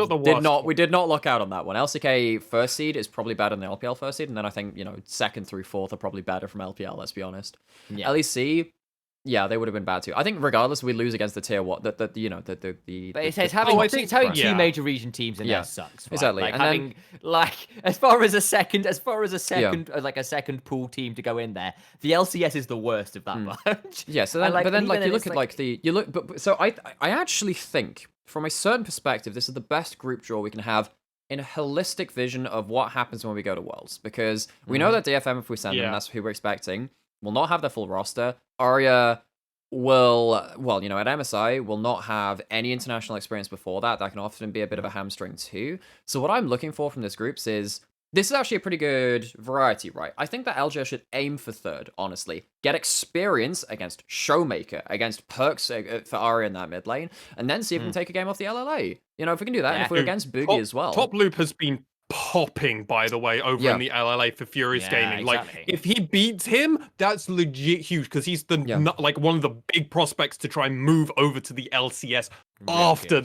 the worst did not luck out on that one. LCK first seed is probably better than LPL first seed, and then I think, you know, second through fourth are probably better from LPL. Let's be honest. Yeah. LEC, yeah, they would have been bad too. I think regardless, we lose against the tier one. But it's the having, I think- it's having yeah. two major region teams in Yeah, there sucks. Right? exactly. Like And then- having as far as a second like a second pool team to go in there, the LCS is the worst of that bunch. Yeah, so And, then, but then and like even you look it's at like the so I actually think from a certain perspective this is the best group draw we can have in a holistic vision of what happens when we go to Worlds, because we know that DFM, if we send them, Yeah. that's who we're expecting, will not have their full roster. Arya will, well, you know, at MSI will not have any international experience before that. That can often be a bit of a hamstring too. So what I'm looking for from this groups is this is actually a pretty good variety, right? I think that LJ should aim for third, honestly. Get experience against Showmaker, against Perks for Arya in that mid lane, and then see if we can take a game off the LLA. You know, if we can do that, and if we're Dude, against Boogie as well. Top Loop has been popping, by the way, over Yeah. in the LLA for Furious Yeah, Gaming. exactly. Like, if he beats him, that's legit huge, because he's the like one of the big prospects to try and move over to the LCS after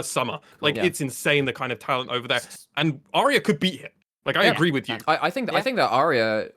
summer. Like, it's insane, the kind of talent over there. And Arya could beat him. Like, I agree with you. I think that Arya.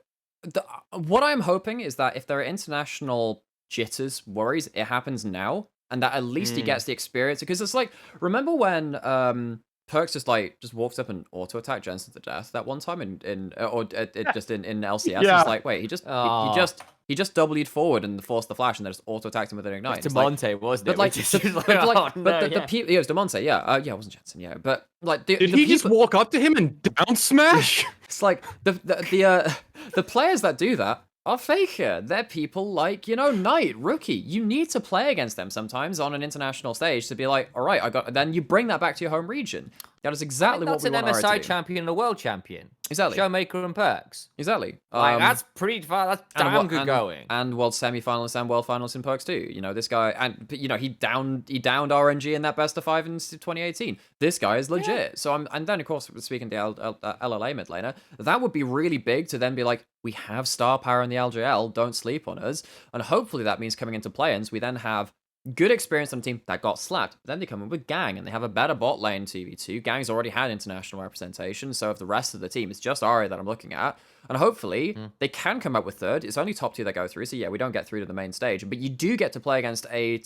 What I'm hoping is that if there are international jitters, worries, it happens now, and that at least he gets the experience. Because it's like, remember when Perks just walked up and auto attacked Jensen to death that one time in LCS. Yeah. It's like, wait, he just W'd forward and forced the flash, and then just auto attacked him with an ignite. It's DeMonte, wasn't it? But like, the people, it was DeMonte, yeah, it wasn't Jensen, yeah, but like, Did he just walk up to him and down smash? it's like the players that do that are faker. They're people like, you know, Knight, Rookie. You need to play against them sometimes on an international stage to be like, all right, then you bring that back to your home region. That is exactly what we want That's an Arya MSI to do. champion and a world champion. Exactly. Showmaker and Perks. Exactly. Like, that's pretty far. That's damn good going. And world semi-finalists and world finalists in Perks too. You know, this guy, and you know, he downed RNG in that best of 5 in 2018. This guy is legit. Yeah. So and then of course, speaking to LLA mid laner, that would be really big to then be like, we have star power in the LJL. Don't sleep on us. And hopefully that means coming into play-ins, we then have good experience on a team that got slapped. Then they come in with Gang, and they have a better bot lane 2v2. Gang's already had international representation, so if the rest of the team, it's just Arya that I'm looking at. And hopefully, they can come up with third. It's only top 2 that go through, so yeah, we don't get through to the main stage. But you do get to play against a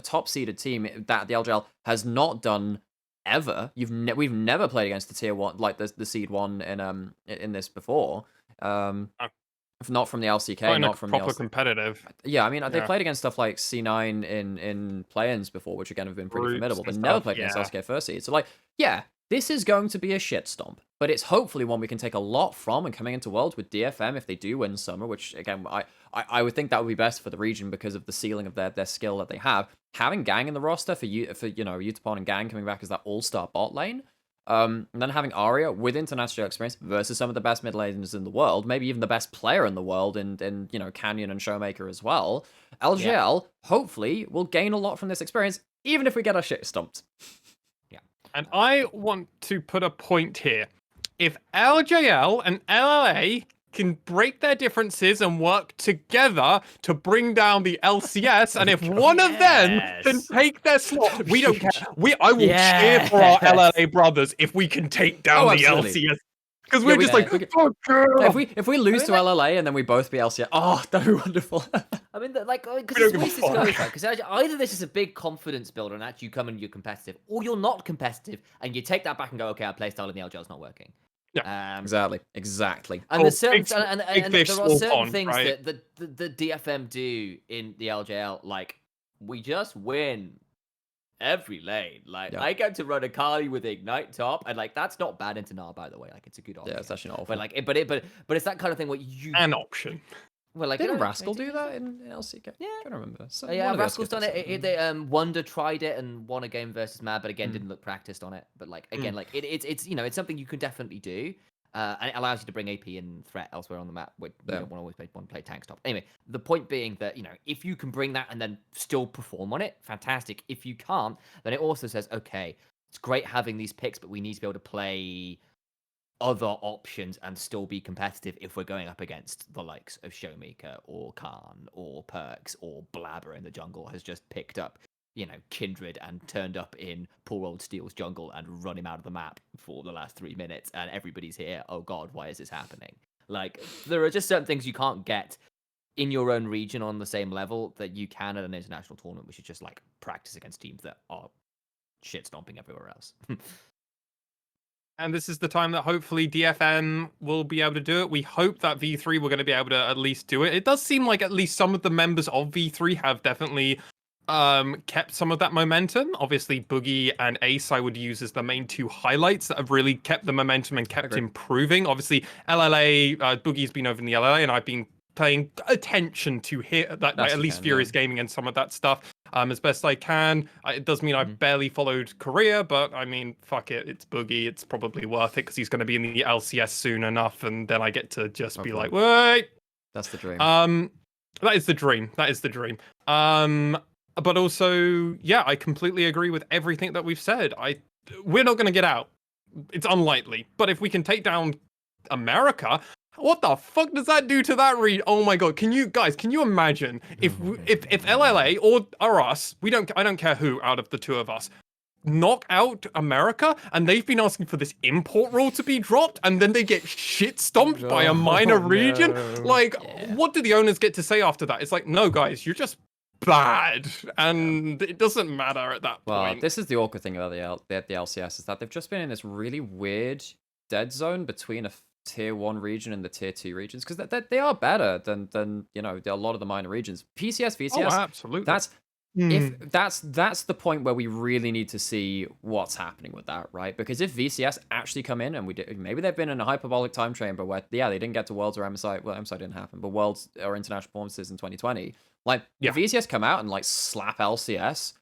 top-seeded team that the LJL has not done ever. We've never played against the tier 1, like the seed 1 in this before. Not from the LCK, not from proper the competitive. Yeah, I mean, they played against stuff like C9 in play-ins before, which again have been pretty formidable, but never played against LCK first seed. So like, yeah, this is going to be a shit stomp, but it's hopefully one we can take a lot from, and coming into Worlds with DFM if they do win Summer, which again, I would think that would be best for the region because of the ceiling of their skill that they have. Having Gang in the roster for you know, Utapon and Gang coming back as that all-star bot lane. And then having Arya with international experience versus some of the best mid laners in the world, maybe even the best player in the world in you know, Canyon and Showmaker as well. LJL hopefully will gain a lot from this experience, even if we get our shit stomped. Yeah. And I want to put a point here. If LJL and LLA can break their differences and work together to bring down the LCS, and if one of them can take their slot, we don't care. I will cheer for our LLA brothers if we can take down the LCS. Because we're just like, fuck yeah. If we lose to LLA and then we both be LCS, oh, that'd be wonderful. I mean, like, because this goes, right? Because either this is a big confidence builder and actually you come and you're competitive, or you're not competitive and you take that back and go, okay, our playstyle in the LGL is not working. Yeah, exactly. And there's certain, and there are certain pond, things right? that the DFM do in the LJL. Like, we just win every lane. Like, I get to run a Kali with Ignite top, and like, that's not bad into Gnar, by the way. Like, it's a good option. Yeah, it's actually not awful. But like, but it's that kind of thing where you an option. Well, like Didn't you know, Rascal do that in LCK? Yeah. I can't remember. So, Yeah, one of the Rascal's LCK done does it. Wonder tried it and won a game versus Mad, but again Mm. didn't look practiced on it. But like again, like it's you know it's something you can definitely do, and it allows you to bring AP and threat elsewhere on the map. Where you Yeah. don't want to always play tank stop. Anyway, the point being that you know if you can bring that and then still perform on it, fantastic. If you can't, then it also says okay, it's great having these picks, but we need to be able to play other options and still be competitive if we're going up against the likes of Showmaker or Khan or Perks or Blabber in the jungle has just picked up, you know, Kindred and turned up in poor old Steel's jungle and run him out of the map for the last 3 minutes and everybody's here. Oh God, why is this happening? Like, there are just certain things you can't get in your own region on the same level that you can at an international tournament, which is just like practice against teams that are shit stomping everywhere else. And this is the time that hopefully DFM will be able to do it. We hope that V3 we're going to be able to at least do it. It does seem like at least some of the members of V3 have definitely kept some of that momentum. Obviously, Boogie and Ace I would use as the main two highlights that have really kept the momentum and kept improving. Obviously, LLA, Boogie's been over in the LLA, and I've been paying attention to hear that, like, at least Furious Gaming and some of that stuff as best I can. It does mean I've barely followed Korea, but I mean, fuck it, it's Boogie. It's probably worth it because he's going to be in the LCS soon enough, and then I get to just be like, wait. That's the dream. That is the dream. That is the dream. But also, yeah, I completely agree with everything that we've said. We're not going to get out. It's unlikely. But if we can take down America, what the fuck does that do to that read? Oh my god! Can you imagine if LLA or us, I don't care who out of the two of us, knock out America, and they've been asking for this import rule to be dropped, and then they get shit stomped by a minor region. Like, what do the owners get to say after that? It's like, no, guys, you're just bad, and it doesn't matter at that point. Well, this is the awkward thing about the LCS is that they've just been in this really weird dead zone between a tier 1 region and the tier 2 regions, because they are better than you know a lot of the minor regions. PCS, VCS, absolutely. That's the point where we really need to see what's happening with that, right? Because if VCS actually come in, and maybe they've been in a hyperbolic time chamber where they didn't get to Worlds or MSI. Well, MSI didn't happen, but Worlds or international performances in 2020. Like, if VCS come out and like slap LCS,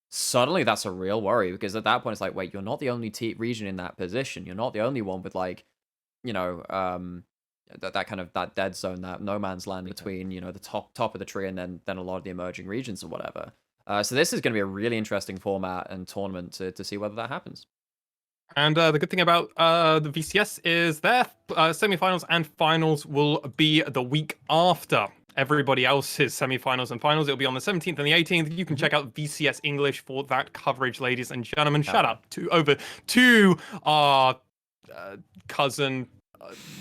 suddenly that's a real worry, because at that point it's like, wait, you're not the only region in that position. You're not the only one with, like, you know, that kind of that dead zone, that no man's land between, you know, the top of the tree and then a lot of the emerging regions or whatever. So this is going to be a really interesting format and tournament to see whether that happens. And the good thing about the VCS is their semifinals and finals will be the week after everybody else's semifinals and finals. It'll be on the 17th and the 18th. You can check out VCS English for that coverage, ladies and gentlemen. Shout out to our cousin,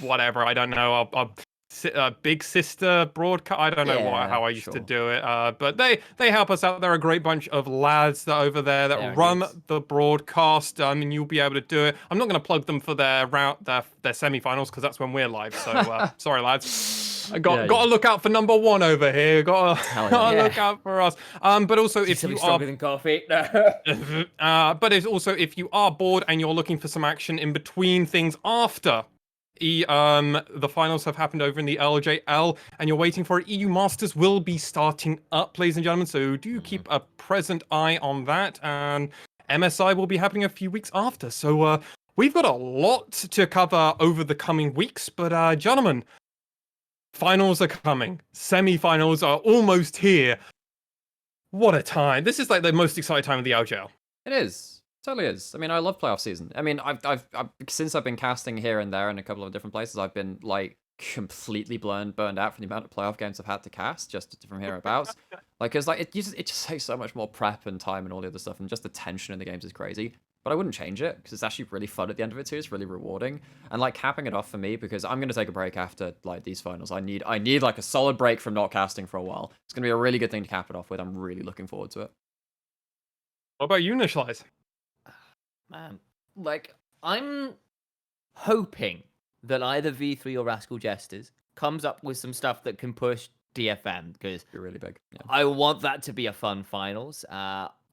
whatever, I don't know, our big sister broadcast. I don't know how I used to do it, but they help us out. They're a great bunch of lads that over there that run the broadcast, and you'll be able to do it. I'm not going to plug them for their semifinals because that's when we're live. So sorry, lads. I got to look out for number one over here. Got to look out for us. But also, if you are stronger than coffee. but it's also, if you are bored and you're looking for some action in between things after the finals have happened over in the LJL, and you're waiting for it, EU Masters will be starting up, ladies and gentlemen. So do keep a present eye on that. And MSI will be happening a few weeks after. So we've got a lot to cover over the coming weeks. But gentlemen, finals are coming. Semi-finals are almost here. What a time! This is like the most exciting time of the LJL. It is. Totally is. I mean, I love playoff season. I mean, I've since I've been casting here and there in a couple of different places, I've been like completely burned out from the amount of playoff games I've had to cast just from hereabouts. Like, cause like it just takes so much more prep and time and all the other stuff, and just the tension in the games is crazy. But I wouldn't change it because it's actually really fun at the end of it too. It's really rewarding, and like capping it off for me, because I'm gonna take a break after like these finals. I need like a solid break from not casting for a while. It's gonna be a really good thing to cap it off with. I'm really looking forward to it. What about you, Initia1ise? Man, like, I'm hoping that either V3 or Rascal Jesters comes up with some stuff that can push DFM, because You're really big. Yeah. I want that to be a fun finals.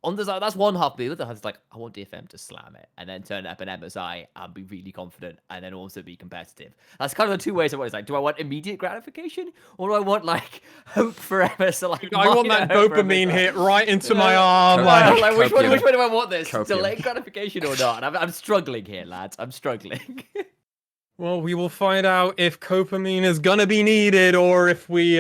on the side, that's one half. The other half is like, I want DFM to slam it and then turn up an MSI and be really confident and then also be competitive. That's kind of the two ways I want. It's like, do I want immediate gratification or do I want like hope forever? So like, I want that minor hope for dopamine MSI. hit right into my arm. Like, which Copium. way do I want this? Copium. Delayed gratification or not? And I'm struggling here, lads. I'm struggling. Well, we will find out if dopamine is gonna be needed or if we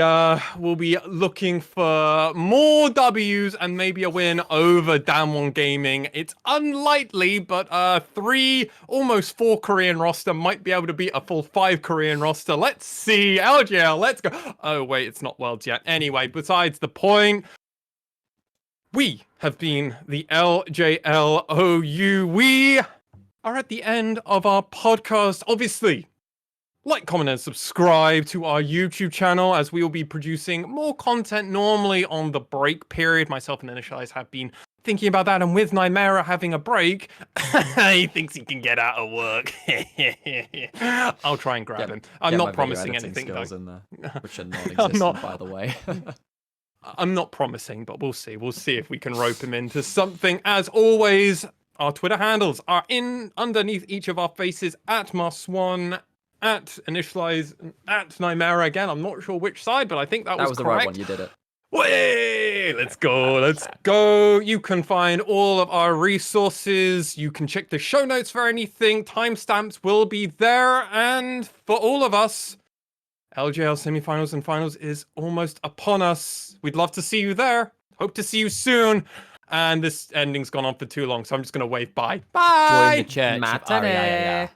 will be looking for more W's and maybe a win over Damwon Gaming. It's unlikely, but 3, almost 4 Korean roster might be able to beat a full 5 Korean roster. Let's see. LJL, let's go. Oh, wait, it's not Worlds yet. Anyway, besides the point, we have been the LJLOU. We are at the end of our podcast. Obviously, like, comment, and subscribe to our YouTube channel as we will be producing more content normally on the break period. Myself and Initia1ise have been thinking about that, and with Nymaera having a break, he thinks he can get out of work. I'll try and grab him. I'm Get my not video promising editing anything, skills though. in there, which are non-existent, by the way. I'm not promising, but we'll see. We'll see if we can rope him into something. As always, our Twitter handles are underneath each of our faces, at MaskedSwan, at Initia1ise, at Nymaera again. I'm not sure which side, but I think that was the correct. right one. You did it. Way! Let's go. Let's go. You can find all of our resources. You can check the show notes for anything. Timestamps will be there. And for all of us, LJL semifinals and finals is almost upon us. We'd love to see you there. Hope to see you soon. And this ending's gone on for too long, so I'm just going to wave bye. Bye! Join the church. Matinee.